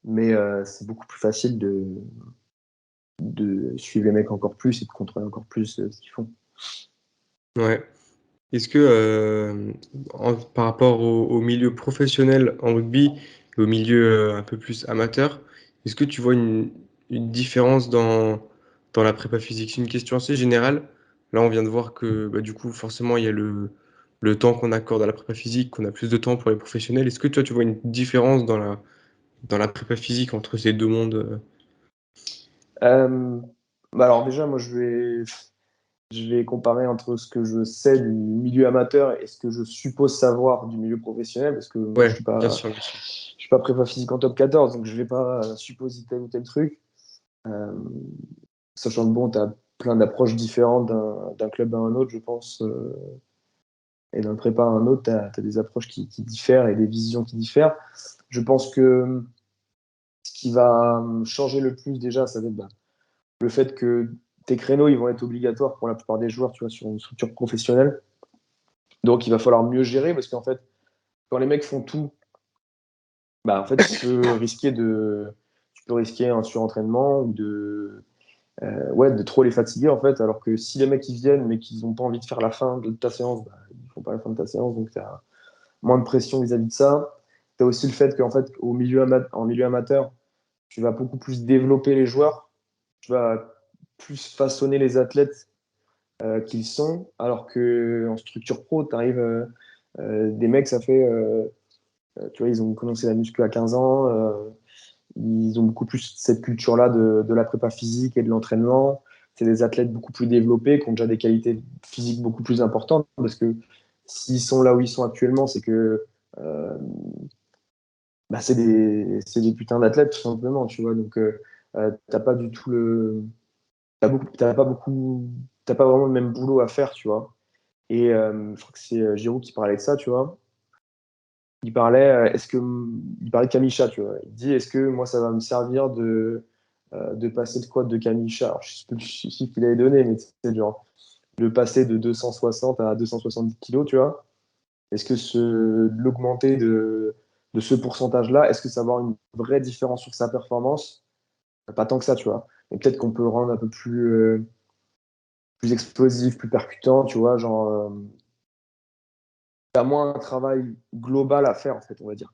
mais c'est beaucoup plus facile de suivre les mecs encore plus et de contrôler encore plus ce qu'ils font. Ouais. Est-ce que, par rapport au milieu professionnel en rugby et au milieu un peu plus amateur, est-ce que tu vois une différence dans la prépa physique? C'est une question assez générale. Là, on vient de voir que bah, du coup, forcément, il y a le temps qu'on accorde à la prépa physique, qu'on a plus de temps pour les professionnels. Est-ce que toi, tu vois une différence dans la prépa physique entre ces deux mondes? Euh, Bah alors déjà, moi, je vais comparer entre ce que je sais du milieu amateur et ce que je suppose savoir du milieu professionnel, parce que moi, je Ouais, suis bien pas, sûr, bien sûr. je suis pas prépa physique en top 14, donc je vais pas supposer tel ou tel truc. Euh, Sachant que bon, tu as plein d'approches différentes d'un club à un autre, je pense, et d'un prépa à un autre, tu as des approches qui diffèrent et des visions qui diffèrent. Je pense que ce qui va changer le plus déjà, ça va être le fait que tes créneaux, ils vont être obligatoires pour la plupart des joueurs, tu vois, sur une structure professionnelle. Donc, il va falloir mieux gérer parce qu'en fait, quand les mecs font tout, bah, en fait, tu peux risquer un surentraînement ou ouais, de trop les fatiguer, en fait. Alors que si les mecs, ils viennent, mais qu'ils n'ont pas envie de faire la fin de ta séance, bah, ils font pas la fin de ta séance. Donc, tu as moins de pression vis-à-vis de ça. Tu as aussi le fait qu'en fait, en milieu amateur, tu vas beaucoup plus développer les joueurs. Tu vas plus façonner les athlètes qu'ils sont. Alors qu'en structure pro, tu arrives des mecs, ça fait tu vois, ils ont commencé la muscu à 15 ans. Ils ont beaucoup plus cette culture-là de la prépa physique et de l'entraînement. C'est des athlètes beaucoup plus développés, qui ont déjà des qualités physiques beaucoup plus importantes. Parce que s'ils sont là où ils sont actuellement, c'est que euh, bah, c'est des putains d'athlètes, tout simplement. Tu vois, donc, t'as pas du tout t'as pas vraiment le même boulot à faire, tu vois. Et je crois que c'est Giroud qui parlait de ça, tu vois. Il parlait de Kamisha, tu vois. Il dit, est-ce que moi, ça va me servir de passer de quoi de Kamisha? Alors, je sais plus le chiffre qu'il avait donné, mais c'est genre de passer de 260 à 270 kilos, tu vois. Est-ce que l'augmenter de ce pourcentage-là, est-ce que ça va avoir une vraie différence sur sa performance? Pas tant que ça, tu vois. Et peut-être qu'on peut le rendre un peu plus explosif, plus percutant, tu vois. Genre, t'as moins un travail global à faire, en fait, on va dire.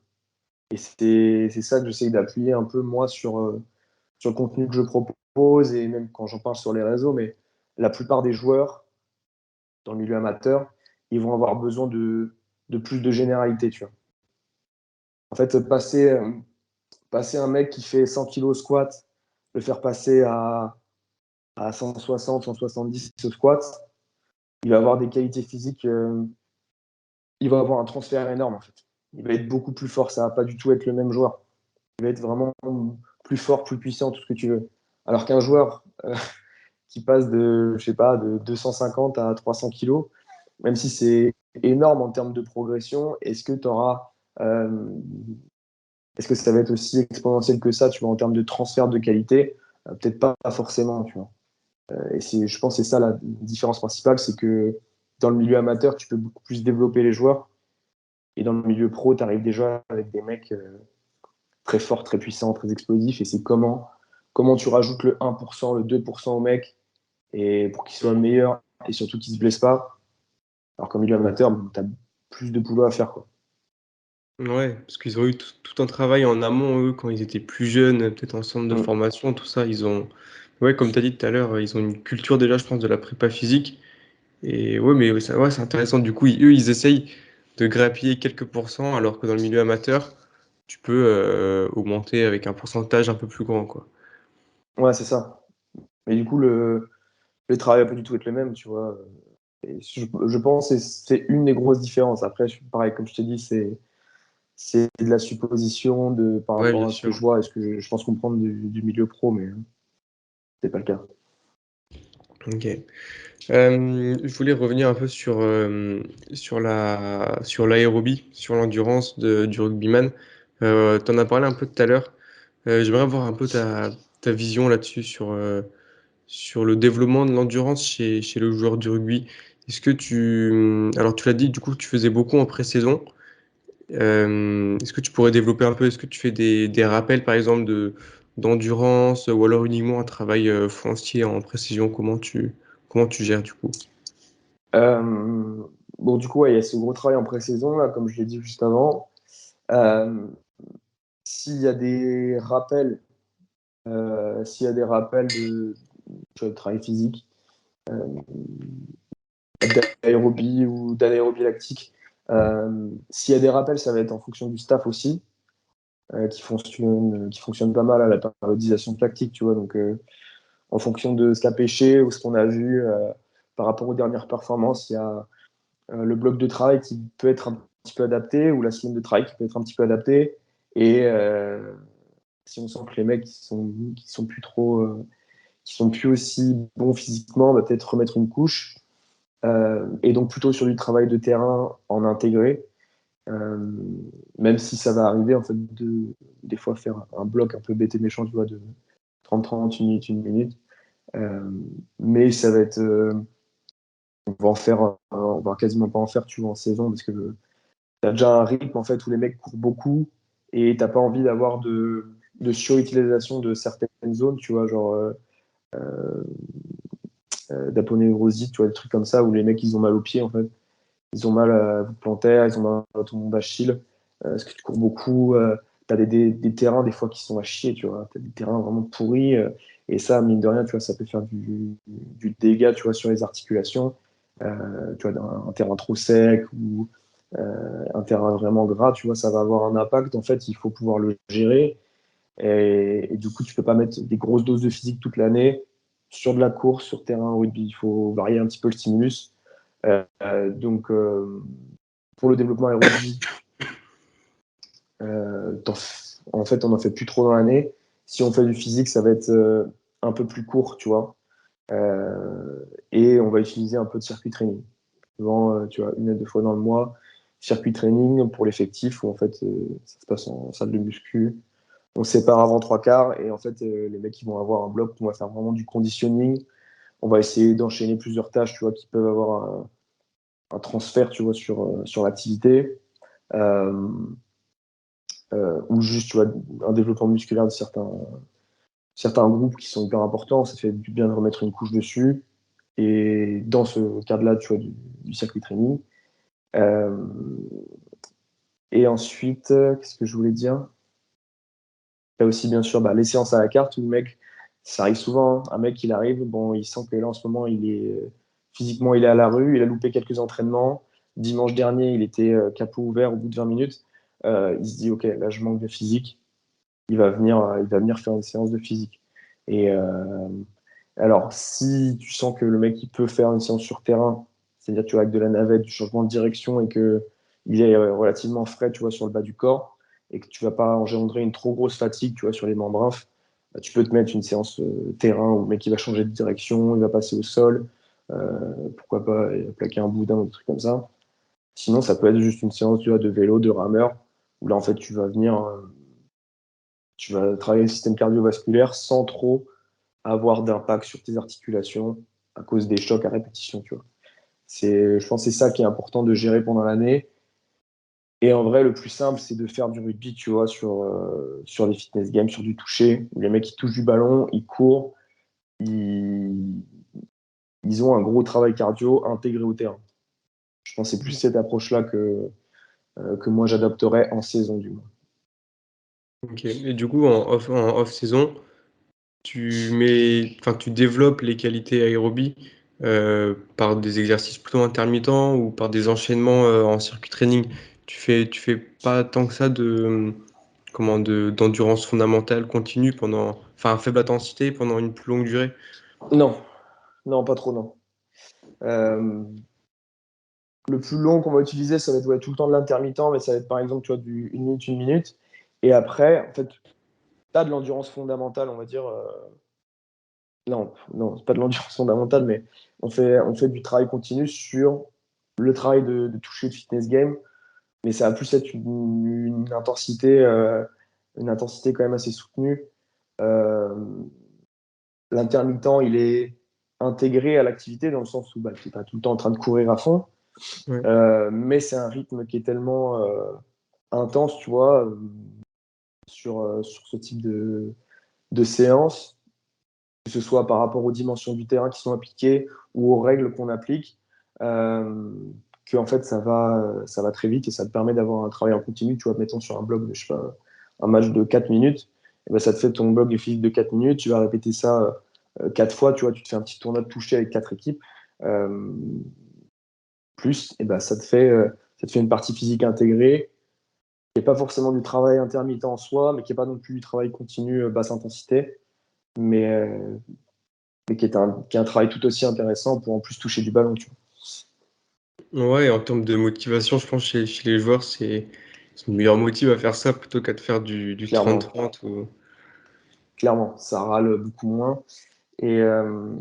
Et c'est ça que j'essaye d'appuyer un peu, moi, sur le contenu que je propose et même quand j'en parle sur les réseaux. Mais la plupart des joueurs dans le milieu amateur, ils vont avoir besoin de plus de généralité, tu vois. En fait, passer un mec qui fait 100 kilos au squat, le faire passer à 160, 170 au squat, il va avoir des qualités physiques. il va avoir un transfert énorme, en fait. Il va être beaucoup plus fort, ça va pas du tout être le même joueur. Il va être vraiment plus fort, plus puissant, tout ce que tu veux. Alors qu'un joueur qui passe de, je sais pas, de 250 à 300 kilos, même si c'est énorme en termes de progression, est-ce que ça va être aussi exponentiel que ça, tu vois, en termes de transfert de qualité? Peut-être pas forcément, tu vois. Je pense que c'est ça la différence principale, c'est que dans le milieu amateur, tu peux beaucoup plus développer les joueurs, et dans le milieu pro, tu arrives déjà avec des mecs très forts, très puissants, très explosifs, et c'est comment tu rajoutes le 1%, le 2% au mec, et pour qu'il soit meilleur, et surtout qu'il se blesse pas. Alors qu'en milieu amateur, tu as plus de boulot à faire, quoi. Ouais, parce qu'ils ont eu tout un travail en amont, eux, quand ils étaient plus jeunes, peut-être en centre de Mm. formation, tout ça. Ouais, comme tu as dit tout à l'heure, ils ont une culture déjà, je pense, de la prépa physique. Et ouais, mais ouais, ouais, c'est intéressant. Du coup, eux, ils essayent de grappiller quelques pourcents, alors que dans le milieu amateur, tu peux augmenter avec un pourcentage un peu plus grand, quoi. Ouais, c'est ça. Mais du coup, le travail va pas du tout être le même, tu vois. Et je pense que c'est une des grosses différences. Après, pareil, comme je te dis, c'est de la supposition par Ouais, bien rapport à ce que sûr. je vois et ce que je pense comprendre du milieu pro, mais c'est pas le cas. Ok. Je voulais revenir un peu sur l'aérobie, sur l'endurance du rugbyman. Tu en as parlé un peu tout à l'heure. J'aimerais avoir un peu ta vision là-dessus sur le développement de l'endurance chez le joueur du rugby. Alors tu l'as dit, du coup, tu faisais beaucoup en pré-saison. Est-ce que tu pourrais développer un peu? Est-ce que tu fais des rappels, par exemple, d'endurance ou alors uniquement un travail foncier en précision? Comment tu gères du coup? Euh, bon, du coup, ouais, il y a ce gros travail en pré-saison, là, comme je l'ai dit juste avant. Euh, s'il y a des rappels, s'il y a des rappels tu vois, de travail physique, euh, d'aérobie ou d'anaérobie lactique, s'il y a des rappels, ça va être en fonction du staff aussi, qui fonctionne pas mal à la périodisation lactique, tu vois. Donc, en fonction de ce qu'a pêché ou ce qu'on a vu par rapport aux dernières performances, il y a le bloc de travail qui peut être un petit peu adapté ou la semaine de travail qui peut être un petit peu adaptée. Et si on sent que les mecs qui sont plus aussi bons physiquement, on va peut-être remettre une couche. Et donc plutôt sur du travail de terrain en intégré, euh, même si ça va arriver en fait des fois faire un bloc un peu bête et méchant, tu vois, de 30-30, une minute. Euh, mais ça va être, on va quasiment pas en faire, tu vois, en saison, parce que tu as déjà un rythme en fait où les mecs courent beaucoup et t'as pas envie d'avoir de surutilisation de certaines zones, tu vois, genre d'aponeurosite, tu vois, des trucs comme ça où les mecs ils ont mal aux pieds en fait. Ils ont mal à vous plantaire, ils ont mal à ton d'Achille, parce que tu cours beaucoup. Tu as des terrains des fois qui sont à chier, tu vois. Tu as des terrains vraiment pourris. Et ça, mine de rien, tu vois, ça peut faire du dégât, tu vois, sur les articulations. Tu vois, un terrain trop sec ou un terrain vraiment gras, tu vois, ça va avoir un impact. En fait, il faut pouvoir le gérer. Et du coup, tu peux pas mettre des grosses doses de physique toute l'année sur de la course, sur terrain rugby. Il faut varier un petit peu le stimulus. Donc, pour le développement aérobie, en fait, on n'en fait plus trop dans l'année. Si on fait du physique, ça va être un peu plus court, tu vois. Et on va utiliser un peu de circuit training. Souvent, tu vois, une à deux fois dans le mois, circuit training pour l'effectif, où en fait, ça se passe en salle de muscu. On sépare avant trois quarts, et en fait, les mecs, ils vont avoir un bloc, où on va faire vraiment du conditioning. On va essayer d'enchaîner plusieurs tâches, tu vois, qui peuvent avoir un transfert, tu vois, sur l'activité. Euh, ou juste tu vois, un développement musculaire de certains groupes qui sont hyper importants. Ça fait du bien de remettre une couche dessus. Et dans ce cadre-là, tu vois, du circuit training. Euh, et ensuite, qu'est-ce que je voulais dire? Il y a aussi, bien sûr, bah, les séances à la carte où le mec, ça arrive souvent, hein, un mec, il arrive, bon, il sent que là, en ce moment, physiquement, il est à la rue, il a loupé quelques entraînements. Dimanche dernier, il était capot ouvert au bout de 20 minutes. Il se dit, OK, là, je manque de physique. Il va venir faire une séance de physique. Et alors, si tu sens que le mec il peut faire une séance sur terrain, c'est-à-dire tu vois avec de la navette, du changement de direction et que il est relativement frais, tu vois, sur le bas du corps et que tu vas pas engendrer une trop grosse fatigue, tu vois, sur les membrnes. Bah, tu peux te mettre une séance terrain où le mec il va changer de direction, il va passer au sol, pourquoi pas plaquer un boudin ou des trucs comme ça. Sinon, ça peut être juste une séance, tu vois, de vélo, de rameur, où là, en fait, tu vas travailler le système cardiovasculaire sans trop avoir d'impact sur tes articulations à cause des chocs à répétition, tu vois. Je pense que c'est ça qui est important de gérer pendant l'année. Et en vrai, le plus simple, c'est de faire du rugby, tu vois, sur les fitness games, sur du toucher, où les mecs, ils touchent du ballon, ils courent, ils, ils ont un gros travail cardio intégré au terrain. Je pense que c'est plus cette approche-là que moi, j'adopterais en saison, du moins. Ok. Et du coup, en off-saison, tu développes les qualités aérobie par des exercices plutôt intermittents ou par des enchaînements en circuit training. Tu fais pas tant que ça d'endurance fondamentale continue enfin, à faible intensité pendant une plus longue durée. Non, non, pas trop, non. Euh, le plus long qu'on va utiliser, ça va être ouais, tout le temps de l'intermittent, mais ça va être par exemple, tu vois, du 1 minute, 1 minute. Et après, en fait, tu as de l'endurance fondamentale, on va dire. Non, non, c'est pas de l'endurance fondamentale, mais on fait du travail continu sur le travail de toucher de fitness game, mais ça va plus être une intensité quand même assez soutenue. Euh, L'intermittent, il est intégré à l'activité dans le sens où bah, tu n'es pas tout le temps en train de courir à fond, Ouais. mais c'est un rythme qui est tellement intense, tu vois, sur ce type de séance, que ce soit par rapport aux dimensions du terrain qui sont appliquées ou aux règles qu'on applique, euh, que en fait ça va très vite et ça te permet d'avoir un travail en continu. Tu vois, mettons sur un bloc de, je sais pas, un match de 4 minutes, et ben, ça te fait ton bloc de physique de 4 minutes, tu vas répéter ça 4 fois, tu vois, tu te fais un petit tournoi de toucher avec 4 équipes, euh, plus, et ben, ça te fait une partie physique intégrée, qui n'est pas forcément du travail intermittent en soi, mais qui n'est pas non plus du travail continu basse intensité, mais, qui est un travail tout aussi intéressant pour en plus toucher du ballon. Tu Ouais, en termes de motivation, je pense que chez les joueurs, c'est une meilleure motive à faire ça plutôt qu'à de faire du Clairement, 30-30 ou... clairement, ça râle beaucoup moins. Et, euh,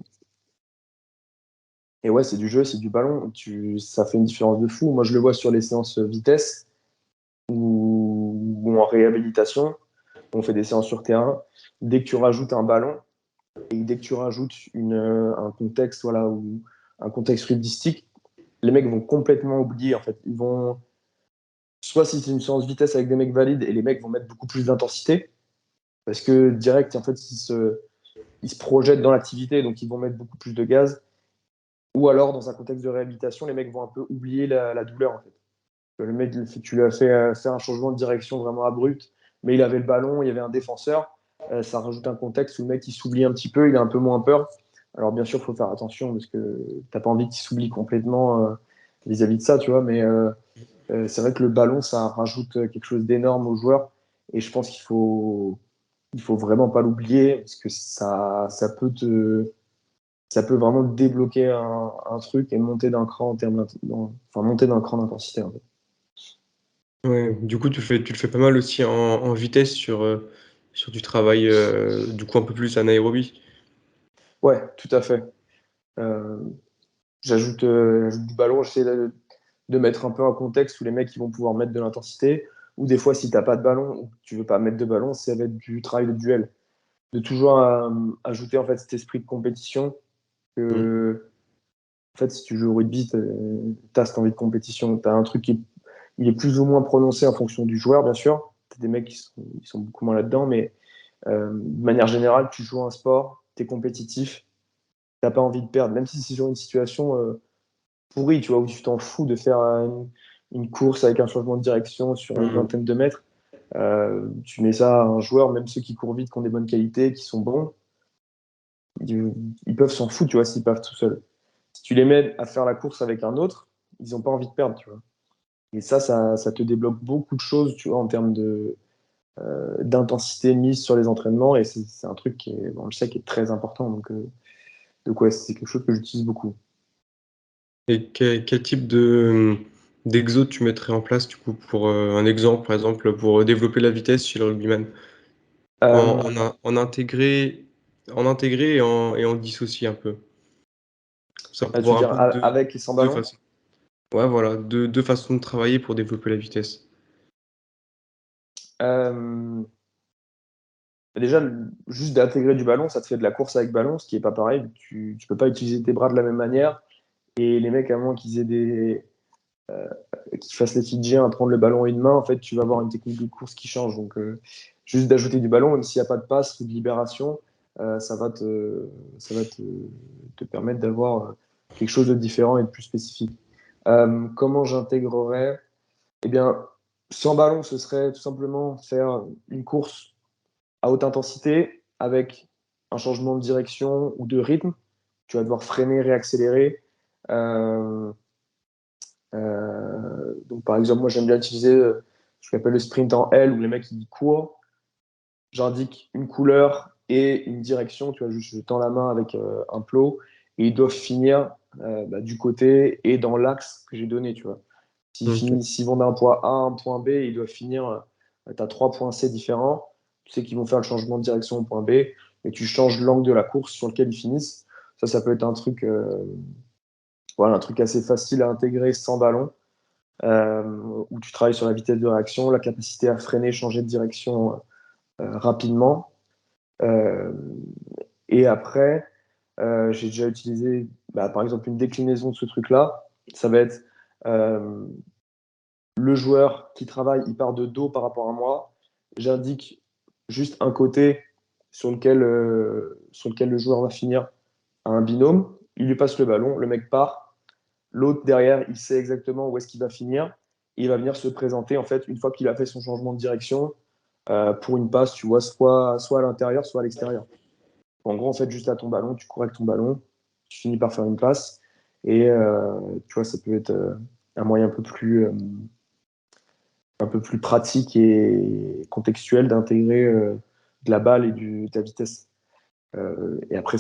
et ouais, c'est du jeu, c'est du ballon. Ça fait une différence de fou. Moi, je le vois sur les séances vitesse ou en réhabilitation. On fait des séances sur terrain. Dès que tu rajoutes un ballon et dès que tu rajoutes un contexte, voilà, ou un contexte rugbyistique, les mecs vont complètement oublier. En fait, ils vont soit si c'est une séance vitesse avec des mecs valides et les mecs vont mettre beaucoup plus d'intensité parce que direct, en fait, ils se projettent dans l'activité, donc ils vont mettre beaucoup plus de gaz. Ou alors, dans un contexte de réhabilitation, les mecs vont un peu oublier la douleur. En fait. Le mec, tu lui as fait faire un changement de direction vraiment abrupt, mais il avait le ballon, il y avait un défenseur. Ça rajoute un contexte où le mec il s'oublie un petit peu, il a un peu moins peur. Alors bien sûr, il faut faire attention parce que t'as pas envie qu'il s'oublie complètement vis-à-vis de ça, tu vois. Mais c'est vrai que le ballon, ça rajoute quelque chose d'énorme aux joueurs. Et je pense qu'il faut vraiment pas l'oublier parce que ça peut vraiment débloquer un truc et monter d'un cran enfin monter d'un cran d'intensité. En fait. Ouais, du coup, tu le fais pas mal aussi en vitesse sur du travail, du coup, un peu plus anaérobie. Ouais, tout à fait. Euh, j'ajoute du ballon, j'essaie de mettre un peu un contexte où les mecs ils vont pouvoir mettre de l'intensité. Ou des fois, si t'as pas de ballon ou que tu veux pas mettre de ballon, ça va être du travail de duel. De toujours ajouter en fait cet esprit de compétition Mm. que en fait, si tu joues au rugby, t'as cette envie de compétition. T'as un truc il est plus ou moins prononcé en fonction du joueur, bien sûr. T'as des mecs qui sont beaucoup moins là-dedans, mais de manière générale, tu joues un sport, t'es compétitif, t'as pas envie de perdre, même si c'est sur une situation pourrie, tu vois, où tu t'en fous de faire une course avec un changement de direction sur une Mm. vingtaine de mètres. Tu mets ça à un joueur, même ceux qui courent vite, qui ont des bonnes qualités, qui sont bons, ils, ils peuvent s'en foutre, tu vois, s'ils peuvent tout seuls. Si tu les mets à faire la course avec un autre, ils n'ont pas envie de perdre, tu vois. Et ça te débloque beaucoup de choses, tu vois, en termes d'intensité mise sur les entraînements. Et c'est un truc qui est, bon, je sais, qui est très important. Donc ouais, c'est quelque chose que j'utilise beaucoup. Et quel type d'exos tu mettrais en place du coup pour un exemple, par exemple, pour développer la vitesse chez le rugbyman? Euh, En intégrer et en dissocier un peu. Ça pour Tu veux voir un dire peu avec et sans deux ballon? façons. Ouais, voilà, deux façons de travailler pour développer la vitesse. Euh, Déjà, juste d'intégrer du ballon, ça te fait de la course avec ballon, ce qui est pas pareil. Tu peux pas utiliser tes bras de la même manière. Et les mecs, à moins qu'ils fassent les Fidjiens à prendre le ballon à une main, en fait, tu vas avoir une technique de course qui change. Donc, juste d'ajouter du ballon, même s'il n'y a pas de passe ou de libération, ça va te permettre d'avoir quelque chose de différent et de plus spécifique. Comment j'intégrerais? Eh bien, sans ballon, ce serait tout simplement faire une course à haute intensité avec un changement de direction ou de rythme. Tu vas devoir freiner, réaccélérer. Euh, donc, par exemple, moi, j'aime bien utiliser ce qu'on appelle le sprint en L, où les mecs ils courent. J'indique une couleur et une direction. Tu vois, juste je tends la main avec un plot et ils doivent finir du côté et dans l'axe que j'ai donné. Tu vois. Ok. S'ils vont d'un point A à un point B, ils doivent finir. Tu as 3 points C différents. Tu sais qu'ils vont faire le changement de direction au point B, et tu changes l'angle de la course sur lequel ils finissent. Ça peut être un truc, voilà, un truc assez facile à intégrer sans ballon, où tu travailles sur la vitesse de réaction, la capacité à freiner, changer de direction rapidement. Euh, et après, j'ai déjà utilisé, par exemple, une déclinaison de ce truc-là. Ça va être euh, le joueur qui travaille, il part de dos par rapport à moi. J'indique juste un côté sur lequel le joueur va finir à un binôme. Il lui passe le ballon, le mec part. L'autre derrière, il sait exactement où est-ce qu'il va finir. Il va venir se présenter en fait une fois qu'il a fait son changement de direction pour une passe, tu vois, soit à l'intérieur, soit à l'extérieur. En gros, en fait, juste à ton ballon, tu cours avec ton ballon, tu finis par faire une passe. Et tu vois, ça peut être un moyen un peu plus pratique et contextuel d'intégrer de la balle et de la vitesse. Et après,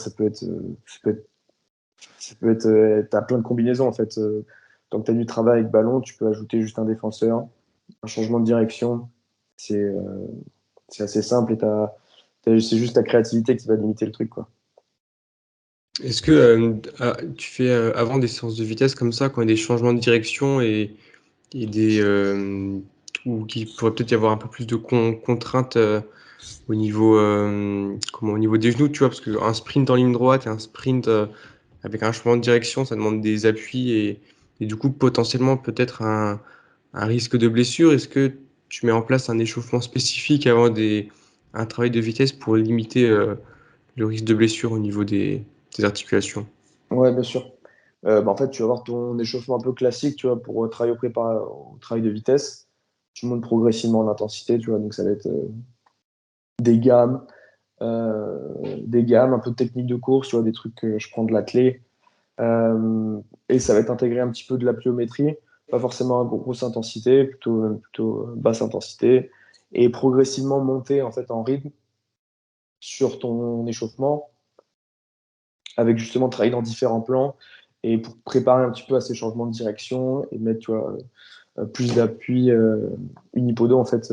t'as plein de combinaisons en fait. Tant que tu as du travail avec ballon, tu peux ajouter juste un défenseur, un changement de direction. C'est c'est assez simple et c'est juste ta créativité qui va limiter le truc, quoi. Est-ce que tu fais avant des séances de vitesse comme ça, quand il y a des changements de direction et ou qu'il pourrait peut-être y avoir un peu plus de contraintes au niveau, au niveau des genoux, tu vois, parce qu'un sprint en ligne droite et un sprint avec un changement de direction, ça demande des appuis et du coup potentiellement peut-être un risque de blessure. Est-ce que tu mets en place un échauffement spécifique avant un travail de vitesse pour limiter le risque de blessure au niveau des articulations? Ouais, bien sûr. En fait, tu vas avoir ton échauffement un peu classique, tu vois, pour travailler au travail de vitesse. Tu montes progressivement en intensité, tu vois, donc ça va être des gammes, un peu de technique de course, tu vois, des trucs que je prends de la clé. Et ça va être intégré un petit peu de la pliométrie, pas forcément à grosse intensité, plutôt basse intensité, et progressivement monter en fait en rythme sur ton échauffement, avec justement travailler dans différents plans, et pour préparer un petit peu à ces changements de direction et mettre tu vois, plus d'appui unipodo en fait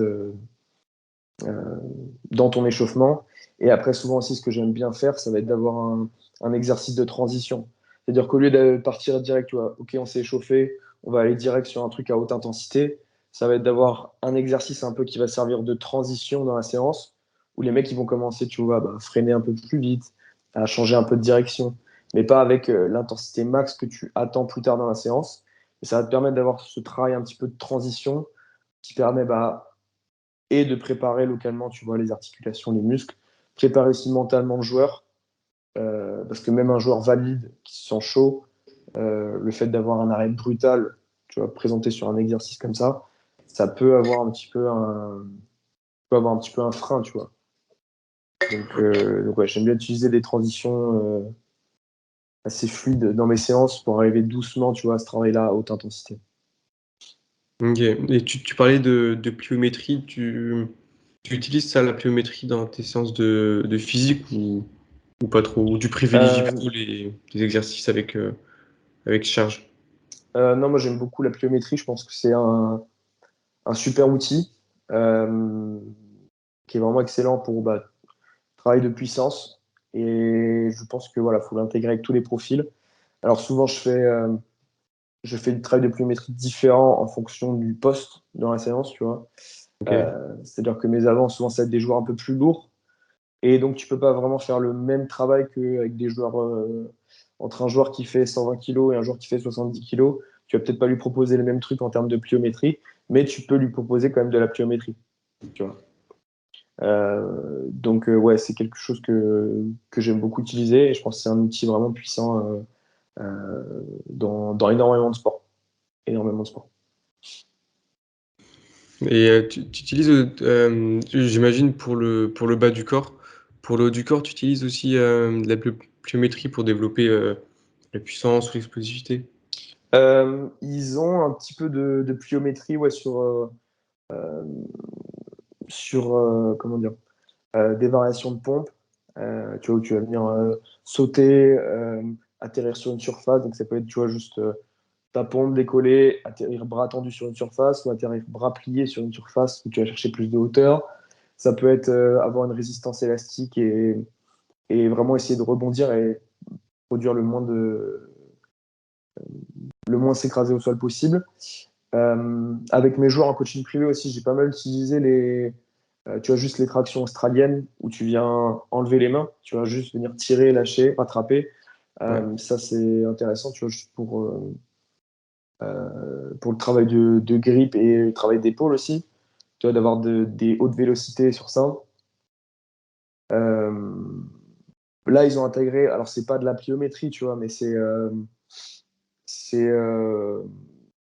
dans ton échauffement. Et après, souvent aussi, ce que j'aime bien faire, ça va être d'avoir un exercice de transition. C'est-à-dire qu'au lieu de partir direct, tu vois, ok, on s'est échauffé, on va aller direct sur un truc à haute intensité, ça va être d'avoir un exercice un peu qui va servir de transition dans la séance, où les mecs ils vont commencer, tu vois, à freiner un peu plus vite, à changer un peu de direction, mais pas avec l'intensité max que tu attends plus tard dans la séance. Et ça va te permettre d'avoir ce travail un petit peu de transition qui permet et de préparer localement, tu vois, les articulations, les muscles, préparer aussi mentalement le joueur, parce que même un joueur valide qui se sent chaud, le fait d'avoir un arrêt brutal, tu vois, présenté sur un exercice comme ça peut avoir un petit peu un frein, tu vois. Donc ouais, j'aime bien utiliser des transitions assez fluides dans mes séances pour arriver doucement, tu vois, à ce travail-là à haute intensité. Ok. Et tu parlais de pliométrie, tu utilises ça, la pliométrie, dans tes séances de physique ou pas trop? Ou tu privilégies Euh, plutôt les exercices avec charge? Non, moi j'aime beaucoup la pliométrie. Je pense que c'est un super outil euh, qui est vraiment excellent pour travail de puissance. Et je pense que voilà, faut l'intégrer avec tous les profils. Alors souvent je fais du travail de pliométrie différent en fonction du poste dans la séance, tu vois. Ok. C'est-à-dire que mes avants, souvent, ça va être des joueurs un peu plus lourds. Et donc, tu peux pas vraiment faire le même travail qu'avec des joueurs. Entre un joueur qui fait 120 kilos et un joueur qui fait 70 kilos, tu vas peut-être pas lui proposer les mêmes trucs en termes de pliométrie, mais tu peux lui proposer quand même de la pliométrie. Tu vois. Donc, ouais, c'est quelque chose que j'aime beaucoup utiliser et je pense que c'est un outil vraiment puissant dans énormément de sports. Énormément de sports. Et tu utilises, j'imagine, pour le bas du corps. Pour le haut du corps, tu utilises aussi de la pliométrie pour développer la puissance ou l'explosivité. Ils ont un petit peu de pliométrie ouais, comment dire, des variations de pompe. Tu vois, où tu vas venir sauter, atterrir sur une surface. Donc ça peut être, tu vois, juste ta pompe décoller, atterrir bras tendu sur une surface ou atterrir bras pliés sur une surface où tu vas chercher plus de hauteur. Ça peut être avoir une résistance élastique et vraiment essayer de rebondir et produire le moins s'écraser au sol possible. Avec mes joueurs en coaching privé aussi, j'ai pas mal utilisé tu vois, juste les tractions australiennes où tu viens enlever les mains, tu vas juste venir tirer, lâcher, rattraper. Ouais. Ça, c'est intéressant, tu vois, juste pour le travail de grip et le travail d'épaule aussi, tu vois, d'avoir des hautes vélocités sur ça. Euh, Là, ils ont intégré, alors c'est pas de la pliométrie, tu vois, mais c'est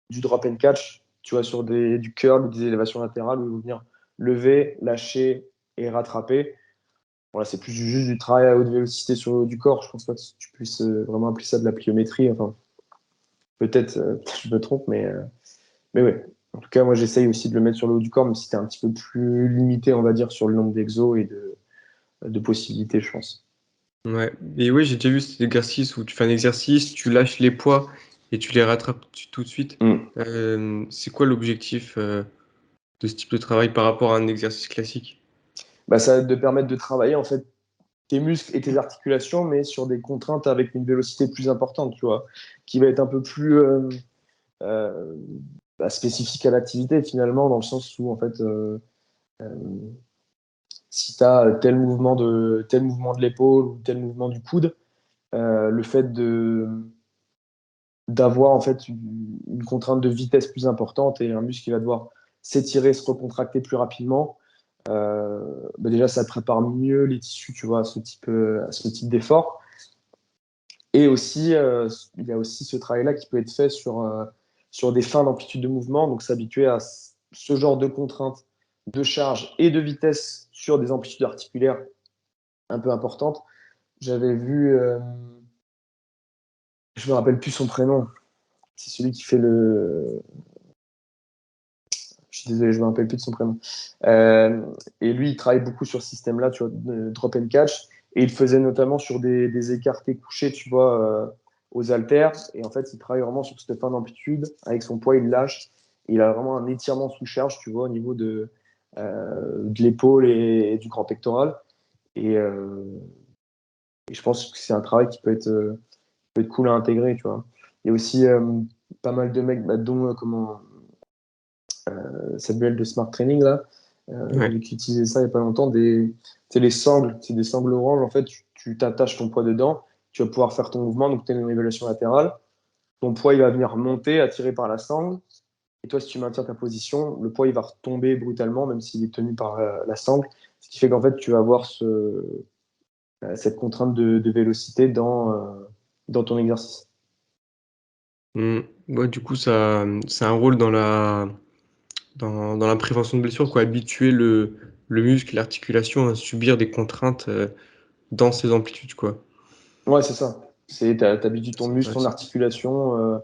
du drop and catch, tu vois, sur du curl ou des élévations latérales où ils vont venir lever, lâcher et rattraper. Voilà, c'est plus juste du travail à haute vélocité sur le haut du corps. Je pense pas que tu puisses vraiment appeler ça de la pliométrie. Enfin, peut-être je me trompe, mais ouais. En tout cas, moi, j'essaye aussi de le mettre sur le haut du corps, même si c'était un petit peu plus limité, on va dire, sur le nombre d'exos et de possibilités, je pense. Ouais. Et oui, j'ai déjà vu cet exercice où tu fais un exercice, tu lâches les poids et tu les rattrapes tout de suite. Mm. C'est quoi l'objectif de ce type de travail par rapport à un exercice classique? Bah, ça va te permettre de travailler en fait tes muscles et tes articulations, mais sur des contraintes avec une vélocité plus importante, tu vois, qui va être un peu plus euh, spécifique à l'activité finalement, dans le sens où en fait, euh, si tu as tel mouvement de l'épaule ou tel mouvement du coude, le fait d'avoir en fait une contrainte de vitesse plus importante et un muscle qui va devoir s'étirer, se recontracter plus rapidement, déjà ça prépare mieux les tissus, tu vois, à ce type d'effort. Et aussi, il y a aussi ce travail-là qui peut être fait sur des fins d'amplitude de mouvement, donc s'habituer à ce genre de contraintes de charge et de vitesse sur des amplitudes articulaires un peu importantes. J'avais vu, je me rappelle plus son prénom, c'est celui qui fait je suis désolé, je me rappelle plus de son prénom. Euh, et lui, il travaille beaucoup sur ce système-là, tu vois, de drop and catch, et il faisait notamment sur des écartés couchés, tu vois, aux haltères. Et en fait, il travaille vraiment sur cette fin d'amplitude. Avec son poids, il lâche. Et il a vraiment un étirement sous charge, tu vois, au niveau de l'épaule et du grand pectoral. Et, euh, et je pense que c'est un travail qui peut être cool à intégrer, tu vois. Il y a aussi pas mal de mecs, dont comment, Samuel de Smart Training, là, j'ai Ouais. vu qu'il utilisait ça il n'y a pas longtemps. C'est les sangles, c'est des sangles oranges. En fait, tu t'attaches ton poids dedans, tu vas pouvoir faire ton mouvement, donc tu as une évaluation latérale. Ton poids, il va venir monter, attiré par la sangle. Et toi, si tu maintiens ta position, le poids, il va retomber brutalement, même s'il est tenu par la sangle. Ce qui fait qu'en fait, tu vas avoir cette contrainte de vélocité dans ton exercice. Mm. Ouais, du coup, ça, c'est un rôle dans la prévention de blessures, quoi, habituer le muscle et l'articulation à subir des contraintes dans ces amplitudes, quoi. Ouais, c'est ça. T'habitues ton C'est muscle, ton intéressant. articulation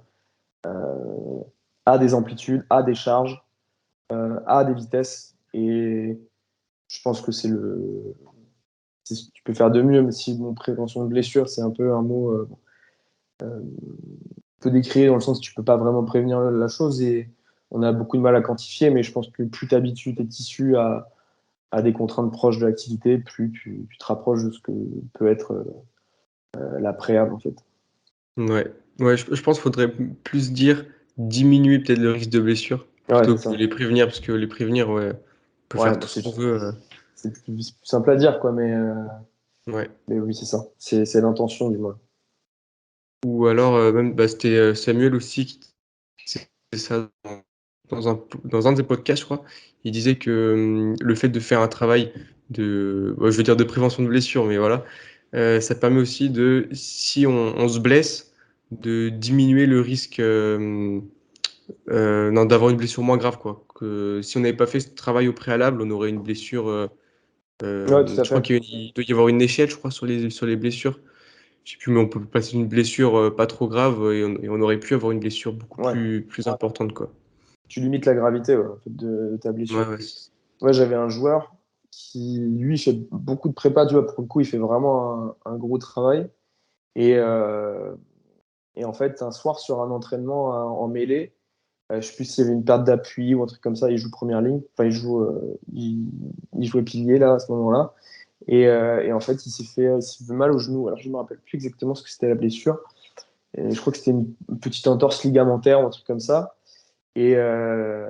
à des amplitudes, à des charges, à des vitesses. Et je pense que c'est ce que tu peux faire de mieux, mais si bon, prévention de blessure, c'est un peu un mot peu décrié dans le sens que tu peux pas vraiment prévenir la chose et on a beaucoup de mal à quantifier, mais je pense que plus tu habitues tes tissus à des contraintes proches de l'activité, plus tu te rapproches de ce que peut être la préhab en fait. Ouais, ouais, je pense qu'il faudrait plus dire diminuer peut-être le risque de blessure Ouais, plutôt c'est que ça. les prévenir, parce que les prévenir, ouais, on peut Ouais, faire bah, tout ce qu'on veut. c'est plus simple à dire, quoi, Ouais. mais oui, c'est ça. C'est l'intention, du moins. Ou alors, même, bah, c'était Samuel aussi qui disait ça dans un des podcasts, je crois. Il disait que le fait de faire un travail je veux dire de prévention de blessure, mais voilà, ça permet aussi si on se blesse, de diminuer le risque non, d'avoir une blessure moins grave, quoi. Que si on n'avait pas fait ce travail au préalable, on aurait une blessure. Ouais, tout à Je crois fait. qu'il doit y avoir une échelle, je crois, sur les blessures. Je sais plus, mais on peut passer une blessure pas trop grave et on aurait pu avoir une blessure beaucoup Ouais. plus importante, quoi. Tu limites la gravité ouais, en fait, de ta Ouais, blessure. ouais. Ouais, j'avais un joueur qui, lui, fait beaucoup de prépa, tu vois, pour le coup, il fait vraiment un gros travail. Et, euh, et en fait, un soir, sur un entraînement en mêlée, je sais plus s'il y avait une perte d'appui ou un truc comme ça, il joue première ligne. Enfin, il jouait pilier, là, à ce moment-là. Et en fait, il s'est fait mal au genou. Alors, je ne me rappelle plus exactement ce que c'était la blessure. Et je crois que c'était une petite entorse ligamentaire ou un truc comme ça. Et, euh,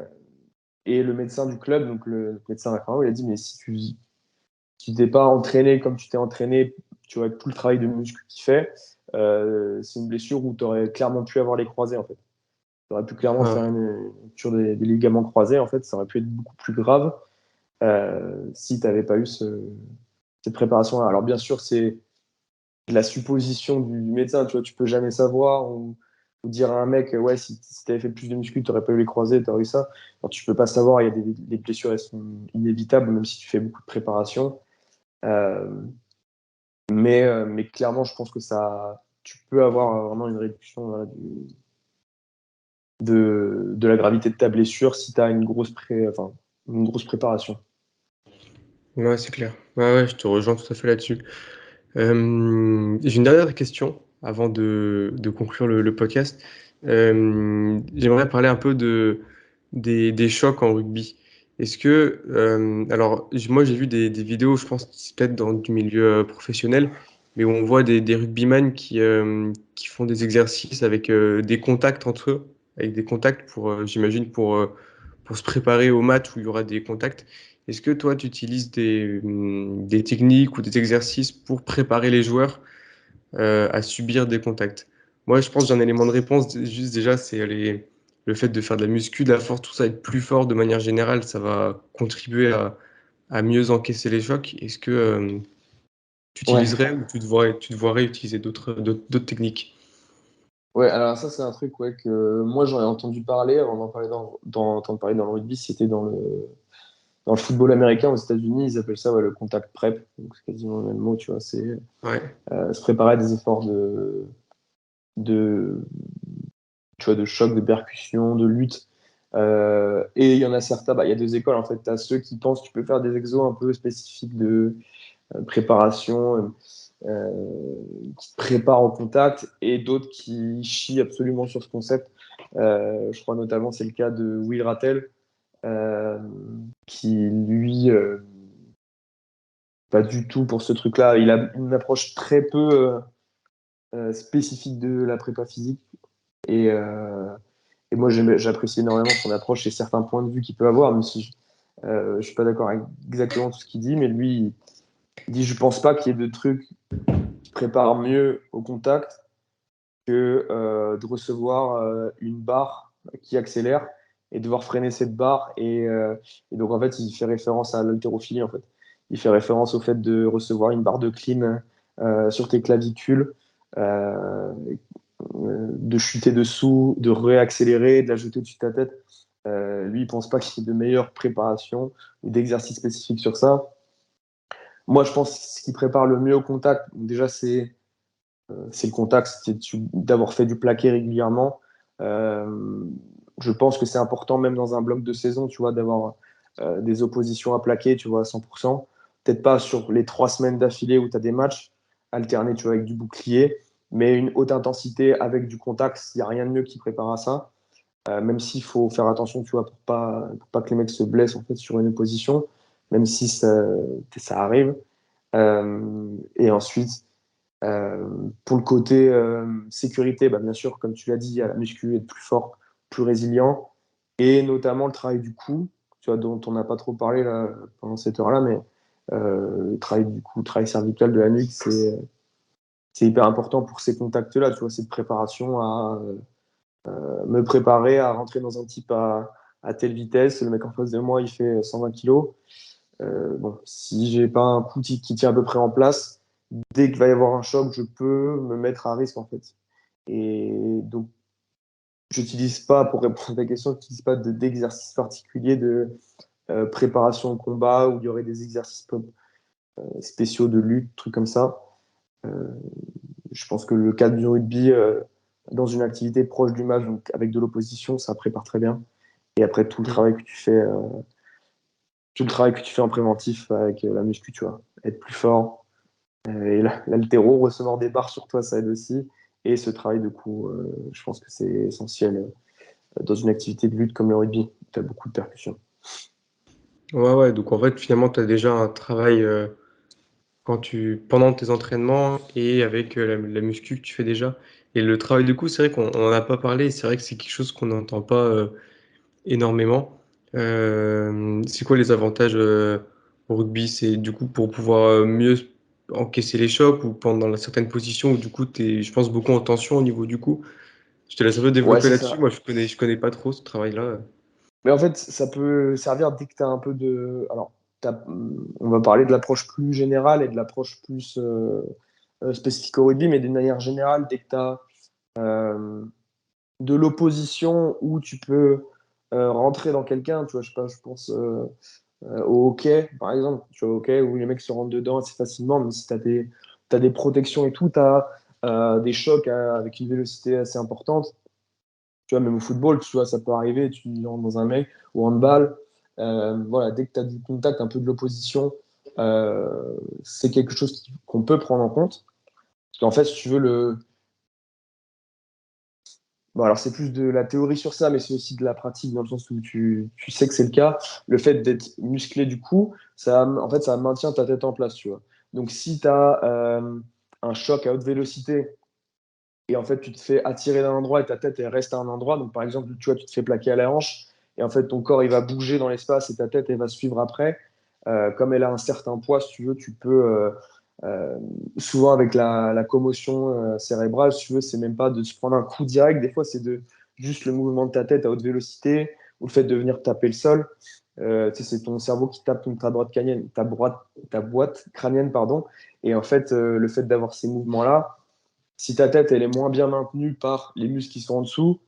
et le médecin du club, donc le médecin référent, il a dit, mais si tu t'es pas entraîné comme tu t'es entraîné, tu vois, avec tout le travail de muscle qu'il fait, c'est une blessure où tu aurais clairement pu avoir les croisés, en fait. Tu aurais pu clairement Ah, faire une rupture des ligaments croisés, en fait. Ça aurait pu être beaucoup plus grave si tu n'avais pas eu cette préparation-là. Alors, bien sûr, c'est la supposition du médecin, tu vois, tu peux jamais savoir ou dire à un mec, ouais, si tu avais fait plus de muscu, tu n'aurais pas eu les croisés, tu aurais eu ça. Alors, tu peux pas savoir, il y a des blessures, elles sont inévitables, même si tu fais beaucoup de préparation. Euh, mais clairement, je pense que tu peux avoir vraiment une réduction voilà, de la gravité de ta blessure si tu as une grosse préparation. ouais, c'est clair. Ouais, ouais, je te rejoins tout à fait là-dessus. J'ai une dernière question avant de conclure le podcast. J'aimerais parler un peu des chocs en rugby. Est-ce que, alors, moi j'ai vu des vidéos, je pense que c'est peut-être dans du milieu professionnel, mais où on voit des rugbyman qui font des exercices avec des contacts entre eux, avec des contacts j'imagine, pour se préparer au match où il y aura des contacts. Est-ce que toi, tu utilises des techniques ou des exercices pour préparer les joueurs à subir des contacts? Moi, je pense que j'ai un élément de réponse, juste déjà, le fait de faire de la muscu, de la force, tout ça, être plus fort de manière générale, ça va contribuer à mieux encaisser les chocs. Est-ce que tu Ouais. utiliserais ou tu devrais utiliser d'autres techniques? Ouais, alors ça, c'est un truc ouais, que moi, j'en ai entendu parler avant d'en parler entendre parler dans le rugby, c'était dans le football américain aux États-Unis, ils appellent ça ouais, le contact prep. Donc, c'est quasiment le même mot, tu vois. C'est Ouais, se préparer à des efforts de, tu vois, de choc, de percussion, de lutte. Et il y en a certains, bah, il y a deux écoles en fait. Tu as ceux qui pensent que tu peux faire des exos un peu spécifiques de préparation, qui te préparent au contact, et d'autres qui chient absolument sur ce concept. Je crois notamment c'est le cas de Will Rattel, euh, qui lui, pas du tout pour ce truc-là. Il a une approche très peu spécifique de la prépa physique. Et, euh, et moi, j'apprécie énormément son approche et certains points de vue qu'il peut avoir, même si je suis pas d'accord avec exactement tout ce qu'il dit, mais lui, il dit, je pense pas qu'il y ait de trucs qui préparent mieux au contact que de recevoir une barre qui accélère et devoir freiner cette barre. Et donc, en fait, il fait référence à l'haltérophilie, en fait. Il fait référence au fait de recevoir une barre de clean sur tes clavicules, de chuter dessous, de réaccélérer, de la jeter au-dessus de ta tête. Lui, il pense pas qu'il y ait de meilleure préparation ou d'exercice spécifique sur ça. Moi, je pense que ce qui prépare le mieux au contact, déjà, c'est le contact, c'est d'avoir fait du plaqué régulièrement. Euh, je pense que c'est important, même dans un bloc de saison, tu vois, d'avoir des oppositions à plaquer, tu vois, à 100%. Peut-être pas sur les 3 semaines d'affilée où tu as des matchs alternés, tu vois, avec du bouclier, mais une haute intensité avec du contact, il n'y a rien de mieux qui prépare à ça. Même s'il faut faire attention, tu vois, pour pas que les mecs se blessent en fait sur une position, même si ça arrive. Et ensuite, euh, pour le côté sécurité, bah, bien sûr, comme tu l'as dit, il y a la muscu être plus fort, plus résilient, et notamment le travail du cou, tu vois, dont on n'a pas trop parlé là, pendant cette heure-là, mais le travail du cou, le travail cervical de la nuque, c'est hyper important pour ces contacts-là, tu vois, cette préparation à me préparer à rentrer dans un type à telle vitesse. Le mec en face de moi, il fait 120 kilos. Bon, si j'ai pas un coup qui tient à peu près en place, dès qu'il va y avoir un choc, je peux me mettre à risque en fait. Et donc, j'utilise pas, pour répondre à ta question, j'utilise pas d'exercice particulier de préparation au combat où il y aurait des exercices spéciaux de lutte, trucs comme ça. Euh, je pense que le cadre du rugby, dans une activité proche du match, donc avec de l'opposition, ça prépare très bien. Et après, tout le travail que tu fais en préventif avec la muscu, tu vois, être plus fort. Et l'haltéro, recevoir des barres sur toi, ça aide aussi. Et ce travail de coup, je pense que c'est essentiel dans une activité de lutte comme le rugby. Tu as beaucoup de percussions. Ouais, ouais, donc en fait, finalement, tu as déjà un travail pendant tes entraînements et avec la muscu que tu fais déjà. Et le travail de coup, c'est vrai qu'on n'en a pas parlé, et c'est vrai que c'est quelque chose qu'on n'entend pas énormément. C'est quoi les avantages au rugby? C'est du coup pour pouvoir mieux encaisser les chocs ou pendant certaines positions où du coup, tu es, je pense, beaucoup en tension au niveau du cou. Je te laisse un peu Ouais, développer c'est là-dessus. ça. Moi, je connais pas trop ce travail-là. Mais en fait, ça peut servir dès que tu as un peu de. Alors, on va parler de l'approche plus générale et de l'approche plus spécifique au rugby, mais d'une manière générale, dès que tu as de l'opposition où tu peux rentrer dans quelqu'un, tu vois, je sais pas, je pense au hockey, par exemple, tu vois, au hockey, où les mecs se rentrent dedans assez facilement, même si t'as des protections et tout, tu as des chocs avec une vélocité assez importante. Tu vois, même au football, tu vois, ça peut arriver, tu rentres dans un mec, ou en handball, voilà, dès que tu as du contact, un peu de l'opposition, c'est quelque chose qu'on peut prendre en compte. Parce qu'en fait, si tu veux, bon, alors c'est plus de la théorie sur ça, mais c'est aussi de la pratique dans le sens où tu sais que c'est le cas. Le fait d'être musclé du coup, en fait, ça maintient ta tête en place, tu vois. Donc si tu as un choc à haute vélocité et en fait tu te fais attirer d'un endroit et ta tête elle reste à un endroit, donc par exemple, tu vois, tu te fais plaquer à la hanche et en fait ton corps il va bouger dans l'espace et ta tête elle va suivre après. Comme elle a un certain poids, si tu veux, tu peux euh, souvent avec la commotion cérébrale, si tu veux, c'est même pas de se prendre un coup direct, des fois c'est de juste le mouvement de ta tête à haute vélocité ou le fait de venir taper le sol. Tu sais, c'est ton cerveau qui tape ta boîte crânienne, pardon. Et en fait, le fait d'avoir ces mouvements-là, si ta tête elle est moins bien maintenue par les muscles qui sont en dessous,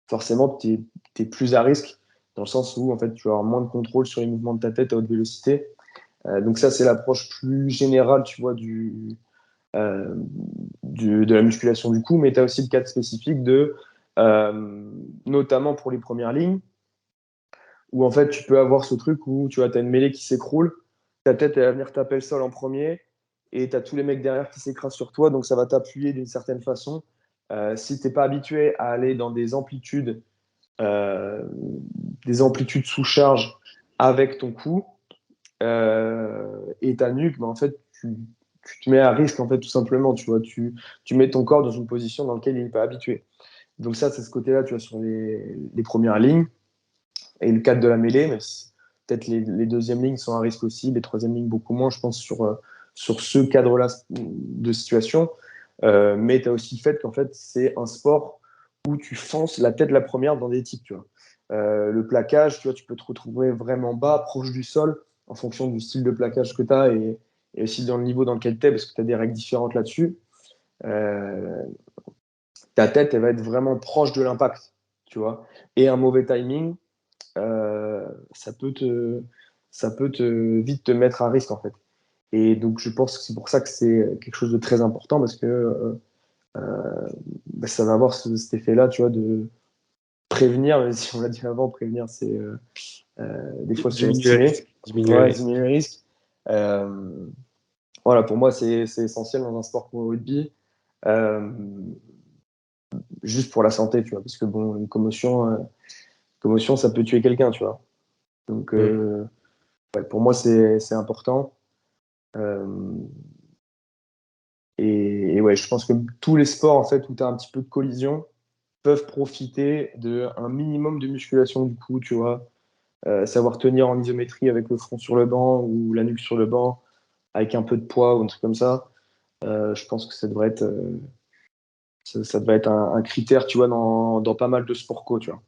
forcément tu es plus à risque dans le sens où en fait tu vas avoir moins de contrôle sur les mouvements de ta tête à haute vélocité. Donc ça, c'est l'approche plus générale, tu vois, euh, de la musculation du cou, mais tu as aussi le cadre spécifique notamment pour les premières lignes, où en fait tu peux avoir ce truc où tu vois, tu as une mêlée qui s'écroule, ta tête elle va venir taper le sol en premier, et tu as tous les mecs derrière qui s'écrasent sur toi, donc ça va t'appuyer d'une certaine façon. Si tu n'es pas habitué à aller dans euh, des amplitudes sous charge avec ton cou et ta nuque, bah, en fait, tu te mets à risque, en fait, tout simplement. Tu vois, tu mets ton corps dans une position dans laquelle il n'est pas habitué. Donc ça, c'est ce côté-là, tu vois, sur les premières lignes et le cadre de la mêlée, mais peut-être les deuxièmes lignes sont à risque aussi, les troisièmes lignes beaucoup moins, je pense, sur ce cadre-là de situation. Mais tu as aussi le fait qu'en fait, c'est un sport où tu fonces la tête de la première dans des types, tu vois. Le plaquage, tu vois, tu peux te retrouver vraiment bas, proche du sol, en fonction du style de plaquage que tu as et aussi dans le niveau dans lequel tu es, parce que tu as des règles différentes là-dessus. Euh, Ta tête, elle va être vraiment proche de l'impact, tu vois. Et un mauvais timing, euh, ça peut te, ça peut vite te mettre à risque, en fait. Et donc, je pense que c'est pour ça que c'est quelque chose de très important, parce que bah, ça va avoir cet effet-là, tu vois, de prévenir, même si on l'a dit avant, prévenir, c'est des fois Diminuer les surestimer. risques. Diminuer les Ouais, risques. diminuer le risque. Voilà, pour moi, c'est essentiel dans un sport comme le rugby. euh, juste pour la santé, tu vois, parce que bon, commotion, ça peut tuer quelqu'un, tu vois. Donc, Mm. ouais, pour moi, c'est important. Euh, et ouais, je pense que tous les sports, en fait, où tu as un petit peu de collision, peuvent profiter d'un minimum de musculation du coup, tu vois. Savoir tenir en isométrie avec le front sur le banc ou la nuque sur le banc, avec un peu de poids ou un truc comme ça. Je pense que ça devrait être un critère, tu vois, dans pas mal de sports co, tu vois.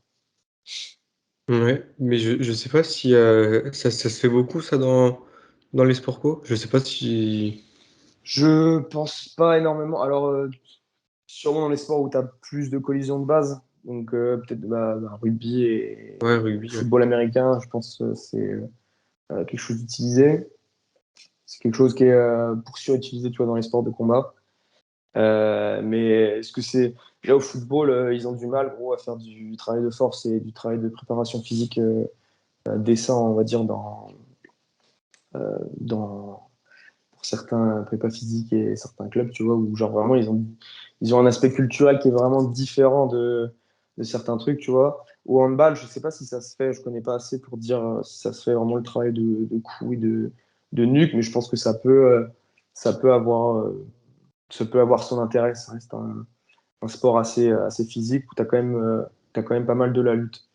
Ouais, mais je sais pas si ça se fait beaucoup ça dans les sports co. Je sais pas si. Je pense pas énormément. Alors, sûrement dans les sports où tu as plus de collisions de base, donc peut-être rugby Ouais, et rugby, ouais. football américain, je pense que c'est quelque chose d'utilisé. C'est quelque chose qui est pour sûr utilisé, tu vois, dans les sports de combat. Mais est-ce que c'est. Là, au football, ils ont du mal, gros, à faire du travail de force et du travail de préparation physique décent, on va dire, dans pour certains prépas physiques et certains clubs, tu vois, où genre vraiment ils ont un aspect culturel qui est vraiment différent de certains trucs, tu vois. Au handball, je sais pas si ça se fait, je connais pas assez pour dire si ça se fait vraiment le travail de cou et de nuque, mais je pense que ça peut avoir, euh, ça peut avoir son intérêt. Ça reste un sport assez physique où t'as quand même pas mal de la lutte.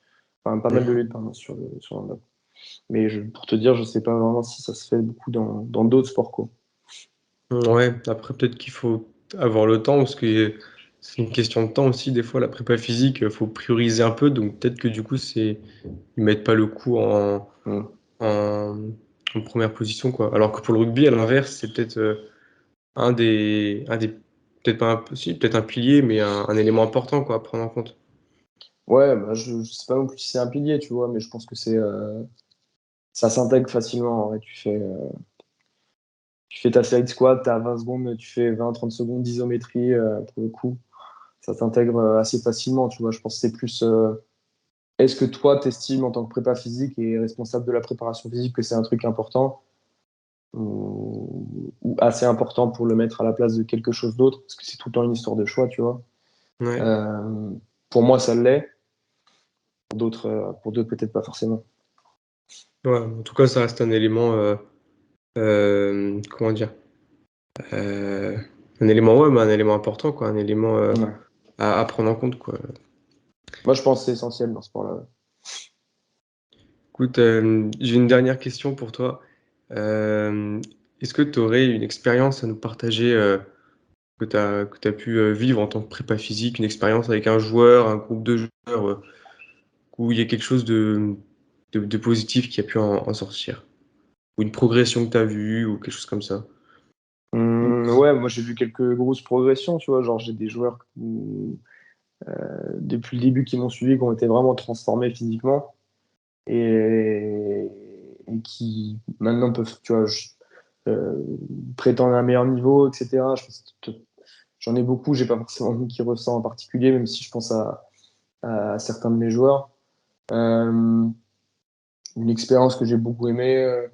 Enfin, pas mal de Mhm. lutte, pardon, sur le handball. Mais pour te dire, je sais pas vraiment si ça se fait beaucoup dans d'autres sports, quoi. Ouais, après peut-être qu'il faut avoir le temps parce que c'est une question de temps aussi. Des fois, la prépa physique, faut prioriser un peu. Donc peut-être que du coup, ils mettent pas le coup Mm. en, en première position, quoi. Alors que pour le rugby, à l'inverse, c'est peut-être un des peut-être pas un, si, peut-être un pilier, mais un élément important, quoi, à prendre en compte. Ouais, bah, je sais pas non plus si c'est un pilier, tu vois, mais je pense que ça s'intègre facilement. Ouais. Tu fais ta side squat, t'as 20 secondes, tu fais 20-30 secondes d'isométrie pour le coup. Ça s'intègre assez facilement, tu vois. Je pense que c'est plus. Est-ce que toi, t'estimes en tant que prépa physique et responsable de la préparation physique que c'est un truc important ou assez important pour le mettre à la place de quelque chose d'autre? Parce que c'est tout le temps une histoire de choix, tu vois. Ouais. Euh, pour moi, ça l'est. Pour d'autres peut-être pas forcément. Ouais, en tout cas, ça reste un élément, comment dire, euh, un élément, ouais, mais un élément important, quoi, un élément Ouais. à prendre en compte, quoi. Moi, je pense que c'est essentiel dans ce sport-là. Écoute, j'ai une dernière question pour toi. Euh, Est-ce que tu aurais une expérience à nous partager que tu pu vivre en tant que prépa physique, une expérience avec un joueur, un groupe de joueurs, où il y a quelque chose de positif qui a pu en sortir? Ou une progression que tu as vue, ou quelque chose comme ça? Ouais, moi j'ai vu quelques grosses progressions, tu vois. Genre, j'ai des joueurs depuis le début qui m'ont suivi, qui ont été vraiment transformés physiquement et qui maintenant peuvent, tu vois, euh, prétendre à un meilleur niveau, etc. Je pense que j'en ai beaucoup, j'ai pas forcément mis qui ressent en particulier, même si je pense à certains de mes joueurs. Euh, une expérience que j'ai beaucoup aimée,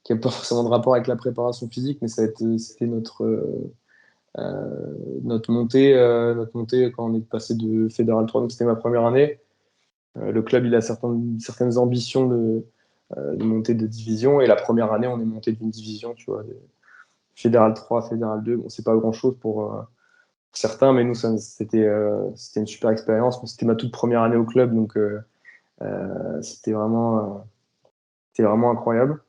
qui n'a pas forcément de rapport avec la préparation physique, mais c'était notre montée quand on est passé de Fédéral 3, donc c'était ma première année. Le club, il a certaines ambitions de monter de division, et la première année, on est monté d'une division, tu vois, de Fédéral 3, Fédéral 2. Bon, c'est pas grand-chose pour certains, mais nous, c'était une super expérience. Bon, c'était ma toute première année au club, donc c'était vraiment incroyable.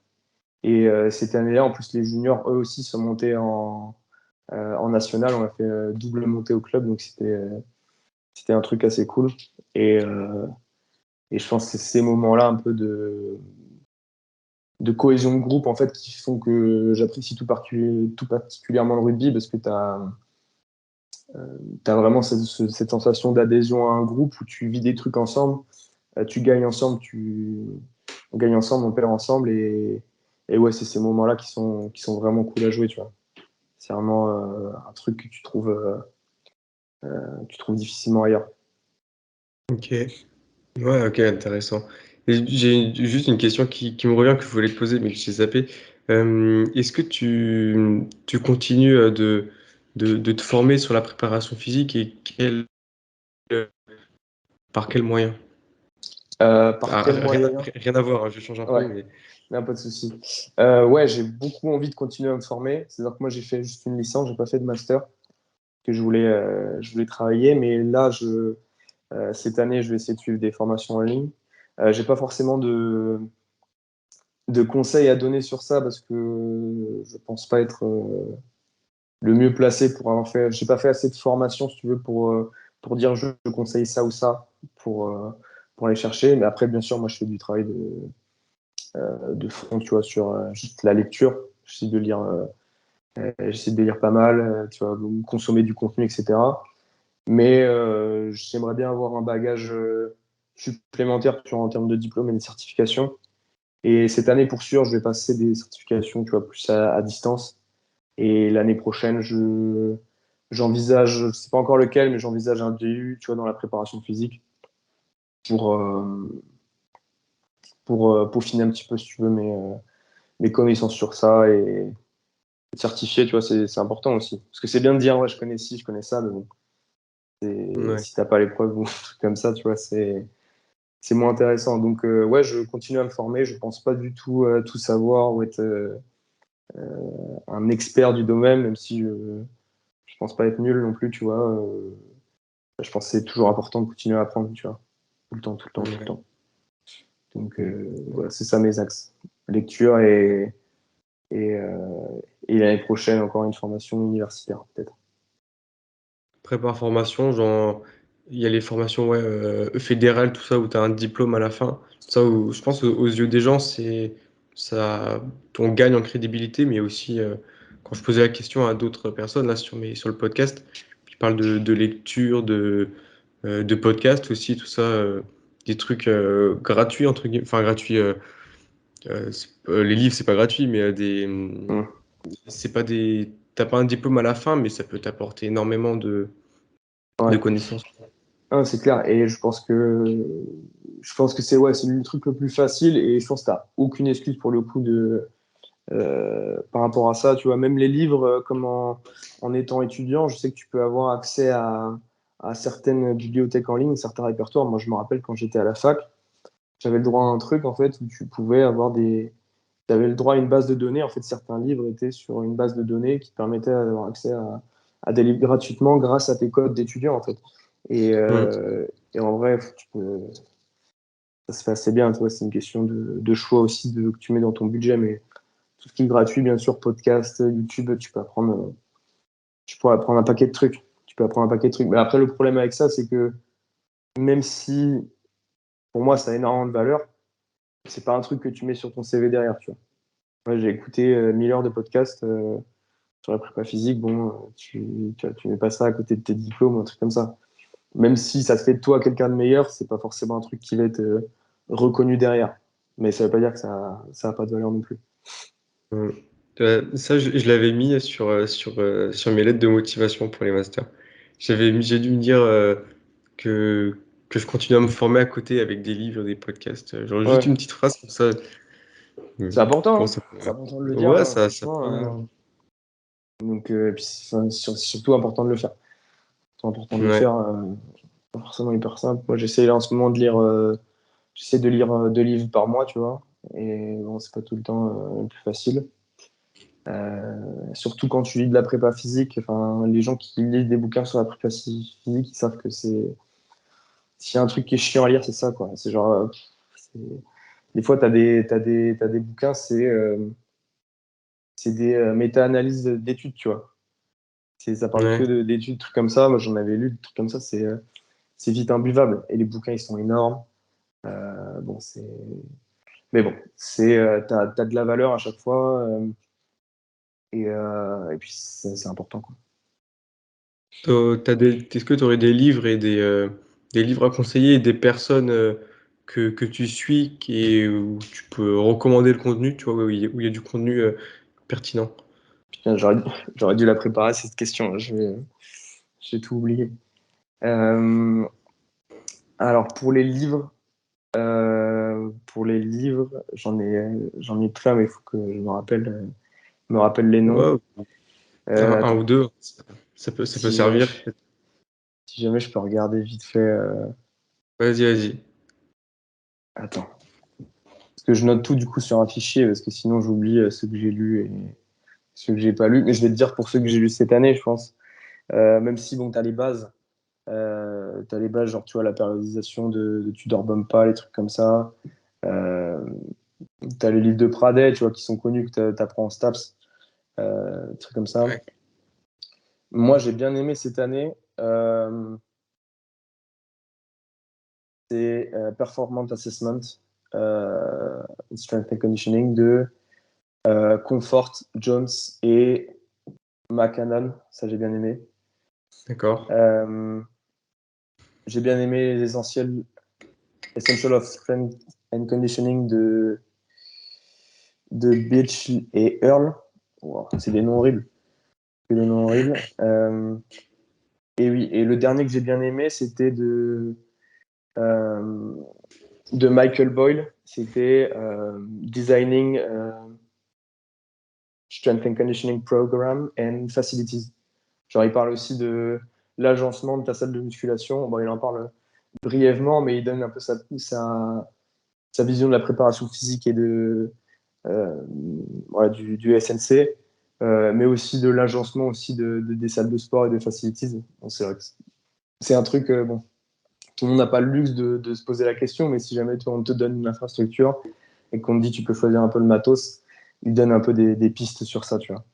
Et cette année-là, en plus, les juniors, eux aussi, sont montés en national. On a fait double montée au club, donc c'était un truc assez cool. Et, euh, et je pense que c'est ces moments-là un peu de cohésion de groupe en fait qui font que j'apprécie tout particulièrement le rugby parce que t'as vraiment cette sensation d'adhésion à un groupe où tu vis des trucs ensemble, tu gagnes ensemble, on gagne ensemble, on perd ensemble et ouais, c'est ces moments-là qui sont vraiment cool à jouer, tu vois. C'est vraiment un truc que tu trouves difficilement ailleurs. Ok. Ouais, ok, intéressant. Et j'ai juste une question qui me revient que je voulais te poser, mais que j'ai zappé. Est-ce que tu continues de te former sur la préparation physique et euh, par quel moyen? Par quel moyen? Rien à voir, hein, je change un peu, Ouais, mais non, pas de souci. Ouais, j'ai beaucoup envie de continuer à me former. C'est-à-dire que moi, j'ai fait juste une licence, j'ai pas fait de master, que je voulais travailler. Mais là, cette année, je vais essayer de suivre des formations en ligne. J'ai pas forcément de conseils à donner sur ça parce que je pense pas être le mieux placé pour avoir fait. J'ai pas fait assez de formation, si tu veux, pour dire je conseille ça ou ça pour aller chercher. Mais après, bien sûr, moi, je fais du travail de fond, tu vois, sur juste la lecture. J'essaie de lire pas mal, tu vois, consommer du contenu, etc. Mais j'aimerais bien avoir un bagage supplémentaire, tu vois, en termes de diplôme et de certification. Et cette année, pour sûr, je vais passer des certifications, tu vois, plus à distance. Et l'année prochaine, j'envisage, je sais pas encore lequel, mais j'envisage un DU, tu vois, dans la préparation physique pour, pour peaufiner un petit peu, si tu veux, mes connaissances sur ça et être certifié, tu vois, c'est important aussi. Parce que c'est bien de dire, ouais, je connais ci, je connais ça, mais bon, ouais. si t'as pas les preuves ou un truc comme ça, tu vois, c'est moins intéressant. Donc, ouais, je continue à me former. Je pense pas du tout tout savoir ou être un expert du domaine, même si je pense pas être nul non plus, tu vois. Je pense que c'est toujours important de continuer à apprendre, tu vois. Tout le temps, tout le temps, tout le Ouais. temps. Donc, Mm. voilà, c'est ça mes axes. Lecture et, euh, et l'année prochaine, encore une formation universitaire, peut-être. Prépare formation, genre, il y a les formations ouais, fédérales, tout ça, où tu as un diplôme à la fin. Ça, où, je pense aux yeux des gens, c'est ça, on gagne en crédibilité, mais aussi, quand je posais la question à d'autres personnes là, sur le podcast, qui parlent de lecture, de podcast aussi, tout ça, des trucs gratuits, entre guillemets, enfin gratuits, les livres, c'est pas gratuit, mais Mm. c'est pas t'as pas un diplôme à la fin, mais ça peut t'apporter énormément de Ouais. connaissances. Ah, c'est clair. Et je pense que c'est ouais, c'est le truc le plus facile. Et je pense que t'as aucune excuse pour le coup par rapport à ça. Tu vois, même les livres, comme en étant étudiant, je sais que tu peux avoir accès à certaines bibliothèques en ligne, certains répertoires. Moi, je me rappelle quand j'étais à la fac, j'avais le droit à un truc en fait où tu pouvais avoir tu avais le droit à une base de données. En fait, certains livres étaient sur une base de données qui te permettait d'avoir accès à des livres gratuitement grâce à tes codes d'étudiant en fait. Et, Mm. euh, et en vrai, ça se fait assez bien. Tu vois, c'est une question de choix aussi que tu mets dans ton budget. Mais tout ce qui est gratuit, bien sûr, podcast, YouTube, tu pourras apprendre un paquet de trucs. Tu peux apprendre un paquet de trucs. Mais après, le problème avec ça, c'est que même si pour moi ça a énormément de valeur, c'est pas un truc que tu mets sur ton CV derrière. Tu vois. Moi, j'ai écouté 1000 heures de podcast sur la prépa physique. Bon, tu mets pas ça à côté de tes diplômes ou un truc comme ça. Même si ça te fait de toi quelqu'un de meilleur, c'est pas forcément un truc qui va être reconnu derrière. Mais ça veut pas dire que ça a pas de valeur non plus. Mm. Ça, je l'avais mis sur mes lettres de motivation pour les masters. J'ai dû me dire que, que je continue à me former à côté avec des livres, des podcasts. Genre juste une Ouais, petite phrase comme ça. c'est Mm. important, Bon, hein. C'est important de le dire, ouais, hein, ça franchement. peut. Donc, et puis, c'est surtout important de le faire. C'est important de le Ouais. faire. Pas forcément hyper simple. Moi, j'essaie là en ce moment de lire, j'essaie de lire 2 livres par mois, tu vois. Et bon, c'est pas tout le temps le plus facile. Surtout quand tu lis de la prépa physique. Enfin, les gens qui lisent des bouquins sur la prépa physique, ils savent que s'il y a un truc qui est chiant à lire, c'est ça, quoi. C'est genre, c'est- des fois, t'as des bouquins, c'est des méta-analyses d'études, tu vois. Ça parle que Ouais. d'études, trucs comme ça. Moi, j'en avais lu des trucs comme ça. C'est vite imbuvable. Et les bouquins, ils sont énormes. Bon, mais bon, t'as de la valeur à chaque fois. Et puis, c'est important, quoi. Est-ce que tu aurais des livres et des livres à conseiller et des personnes que tu suis où tu peux recommander le contenu, tu vois, où il y a du contenu pertinent? Putain, j'aurais dû la préparer, cette question. J'ai tout oublié. Euh, alors, pour les livres, j'en ai plein, mais il faut que je me rappelle les noms. Ouais, Un ou Attends, deux, ça peut si jamais, servir. si jamais je peux regarder vite fait. Vas-y, vas-y. Attends. Parce que je note tout du coup sur un fichier, parce que sinon j'oublie ceux que j'ai lus et ceux que j'ai pas lus. Mais je vais te dire pour ceux que j'ai lus cette année, je pense. Même si, bon, t'as les bases. T'as les bases, genre, tu vois, la périodisation de Tudor Bompa, les trucs comme ça. Euh, T'as les livres de Pradet, tu vois, qui sont connus, que t'apprends en STAPS, des trucs comme ça. Ouais. Moi, j'ai bien aimé cette année. C'est Performance Assessment, euh, Strength and Conditioning de Comfort, Jones et McCannon. Ça, j'ai bien aimé. D'accord. Euh, j'ai bien aimé les Essential of Strength and Conditioning de Beach et Earl. Wow, c'est des noms horribles. C'est des noms horribles. Et oui, et le dernier que j'ai bien aimé, c'était euh, de Michael Boyle. C'était Designing Strength and Conditioning Program and Facilities. Genre, il parle aussi de l'agencement de ta salle de musculation. Bon, il en parle brièvement, mais il donne un peu sa vision de la préparation physique et euh, voilà, du SNC, mais aussi de l'agencement aussi des salles de sport et de facilities. Bon, c'est vrai que c'est un truc, bon, tout le monde n'a pas le luxe de se poser la question, mais si jamais toi, on te donne une infrastructure et qu'on te dit tu peux choisir un peu le matos, il donne un peu des pistes sur ça, tu vois.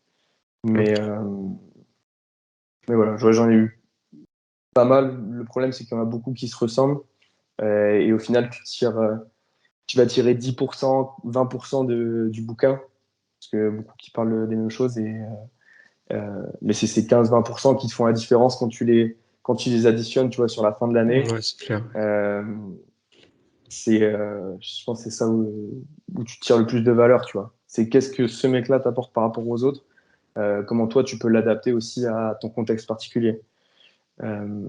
Mais, Ok. euh, mais voilà, j'en ai eu pas mal. Le problème, c'est qu'il y en a beaucoup qui se ressemblent. Et au final, tu vas tirer 10%, 20% du bouquin, parce que beaucoup qui parlent des mêmes choses. Mais c'est ces 15-20% qui te font la différence quand tu les additionnes, tu vois, sur la fin de l'année. Ouais, c'est clair. Euh, je pense que c'est ça où tu tires le plus de valeur, tu vois. C'est qu'est-ce que ce mec-là t'apporte par rapport aux autres. Comment toi, tu peux l'adapter aussi à ton contexte particulier. Euh,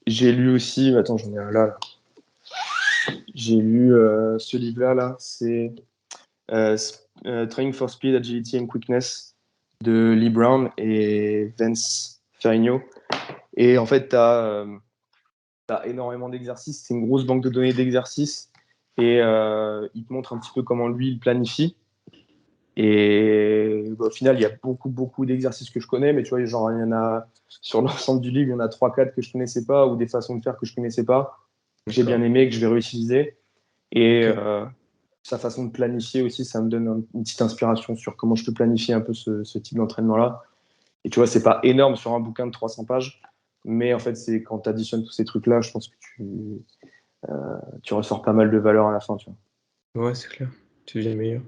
j'ai lu aussi, attends, j'en ai un là. J'ai lu ce livre-là, là, c'est Training for Speed, Agility and Quickness de Lee Brown et Vance Ferrigno. Et en fait, tu as énormément d'exercices. C'est une grosse banque de données d'exercices. Et il te montre un petit peu comment lui, il planifie. Et au final, il y a beaucoup, beaucoup d'exercices que je connais. Mais tu vois, genre, il y en a sur l'ensemble du livre, il y en a 3-4 que je connaissais pas ou des façons de faire que je connaissais pas, que j'ai bien D'accord. aimé, que je vais réutiliser. Et Ok. sa façon de planifier aussi, ça me donne une petite inspiration sur comment je peux planifier un peu ce type d'entraînement-là. Et tu vois, c'est pas énorme sur un bouquin de 300 pages, mais en fait, c'est quand tu additionnes tous ces trucs-là, je pense que tu ressors pas mal de valeur à la fin, tu vois. Ouais, c'est clair. Tu deviens meilleur.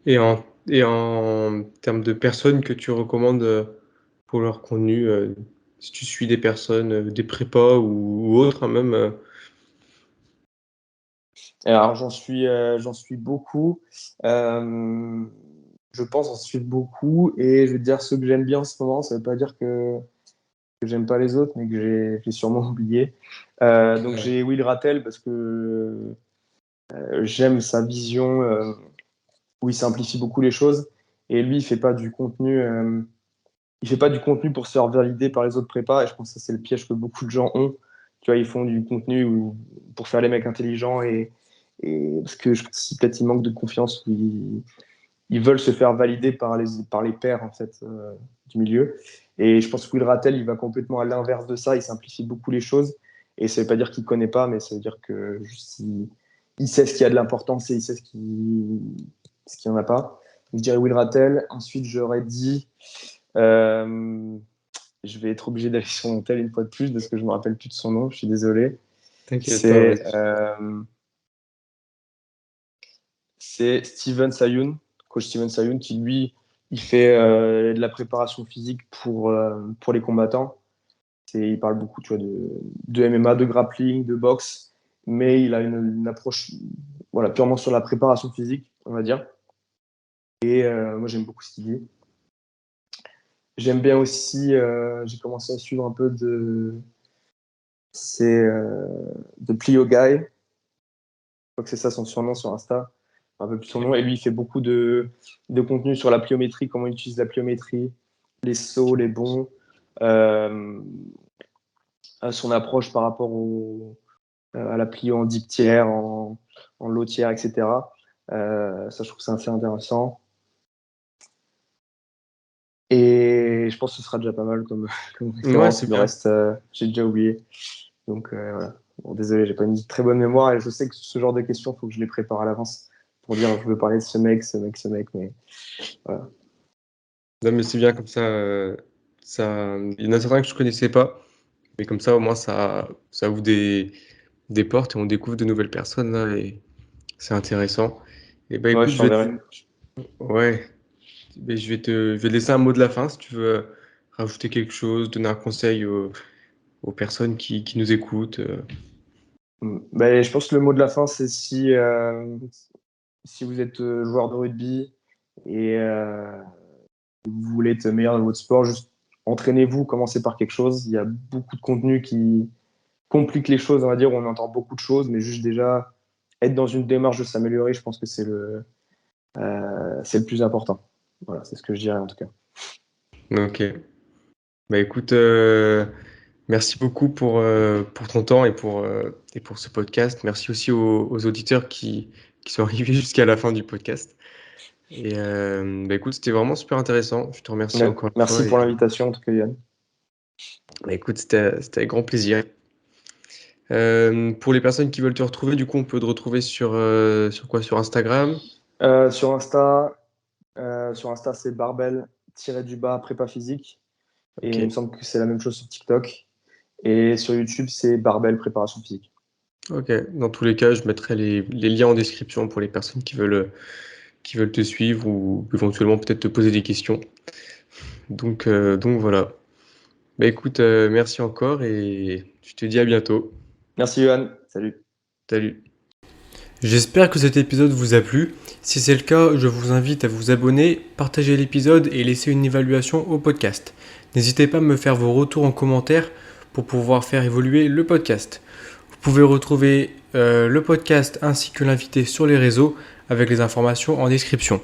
Et en termes de personnes que tu recommandes, pour leur contenu, si tu suis des personnes, des prépas ou autres, hein, même, Et alors, j'en suis beaucoup. Euh, je pense en suivre beaucoup. Et je vais te dire ceux que j'aime bien en ce moment, ça veut pas dire que j'aime pas les autres, mais que j'ai sûrement oublié. Donc, ouais, j'ai Will Rattel parce que j'aime sa vision où il simplifie beaucoup les choses. Et lui, il fait pas du contenu pour se faire valider par les autres prépas. Et je pense que ça, c'est le piège que beaucoup de gens ont. Tu vois, ils font du contenu pour faire les mecs intelligents et parce que je pense que peut-être ils manquent de confiance ou ils veulent se faire valider par les pairs en fait du milieu. Et je pense que Will Rattel, il va complètement à l'inverse de ça. Il simplifie beaucoup les choses. Et ça veut pas dire qu'il connaît pas, mais ça veut dire que juste, il sait ce qui a de l'importance et il sait ce qui en a pas. Donc, je dirais Will Rattel. Ensuite, j'aurais dit euh, je vais être obligé d'aller sur mon tel une fois de plus parce que je me rappelle plus de son nom, je suis désolé. t'inquiète pas, C'est vas-y. euh, c'est Steven Sayoun, coach Steven Sayoun, qui lui, il fait de la préparation physique pour les combattants. Il parle beaucoup, tu vois, de MMA, de grappling, de boxe, mais il a une approche, voilà, purement sur la préparation physique, on va dire. Et moi, j'aime beaucoup ce qu'il dit. J'aime bien aussi, j'ai commencé à suivre un peu de Plio Guy. Je crois que c'est ça son surnom sur Insta, un peu plus son OK. nom. Et lui, il fait beaucoup de contenu sur la pliométrie, comment il utilise la pliométrie, les sauts, les bonds, euh, à son approche par rapport à la plio en dip tiers, en low tiers, etc. Ça, je trouve que c'est assez intéressant. Et je pense que ce sera déjà pas mal comme Ouais, référence. c'est Le bien. reste, j'ai déjà oublié. Donc voilà. Bon, désolé, j'ai pas une très bonne mémoire et je sais que ce genre de questions, il faut que je les prépare à l'avance pour dire je veux parler de ce mec, ce mec, ce mec. Mais voilà. Non, mais c'est bien comme ça. Il y en a certains que je connaissais pas, mais comme ça, au moins, ça ouvre des portes et on découvre de nouvelles personnes là, et c'est intéressant. Et bah Ouais, écoute, je t'enverrai. ouais, mais je vais te laisser un mot de la fin si tu veux rajouter quelque chose, donner un conseil aux personnes qui nous écoutent. Ben, je pense que le mot de la fin, c'est si vous êtes joueur de rugby et vous voulez être meilleur dans votre sport, juste entraînez-vous, commencez par quelque chose. Il y a beaucoup de contenu qui complique les choses, on va dire, on entend beaucoup de choses, mais juste déjà être dans une démarche de s'améliorer, je pense que c'est le plus important. Voilà, c'est ce que je dirais en tout cas. Ok. Bah écoute, merci beaucoup pour ton temps et pour ce podcast. Merci aussi aux auditeurs qui sont arrivés jusqu'à la fin du podcast. Et bah écoute, c'était vraiment super intéressant. Je te remercie Ouais, encore une merci fois. pour Et l'invitation en tout cas, Yann. bah écoute, c'était avec grand plaisir. Pour les personnes qui veulent te retrouver, du coup, on peut te retrouver sur quoi? Sur Instagram? Euh, sur Insta, sur Insta, c'est barbel-du-bas prépa physique. Et Ok. il me semble que c'est la même chose sur TikTok. Et sur YouTube, c'est barbel préparation physique. Ok. Dans tous les cas, je mettrai les liens en description pour les personnes qui veulent te suivre ou éventuellement peut-être te poser des questions. Donc voilà. Bah écoute, merci encore et je te dis à bientôt. Merci, Johan. Salut. Salut. J'espère que cet épisode vous a plu. Si c'est le cas, je vous invite à vous abonner, partager l'épisode et laisser une évaluation au podcast. N'hésitez pas à me faire vos retours en commentaire pour pouvoir faire évoluer le podcast. Vous pouvez retrouver le podcast ainsi que l'invité sur les réseaux avec les informations en description.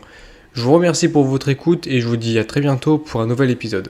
Je vous remercie pour votre écoute et je vous dis à très bientôt pour un nouvel épisode.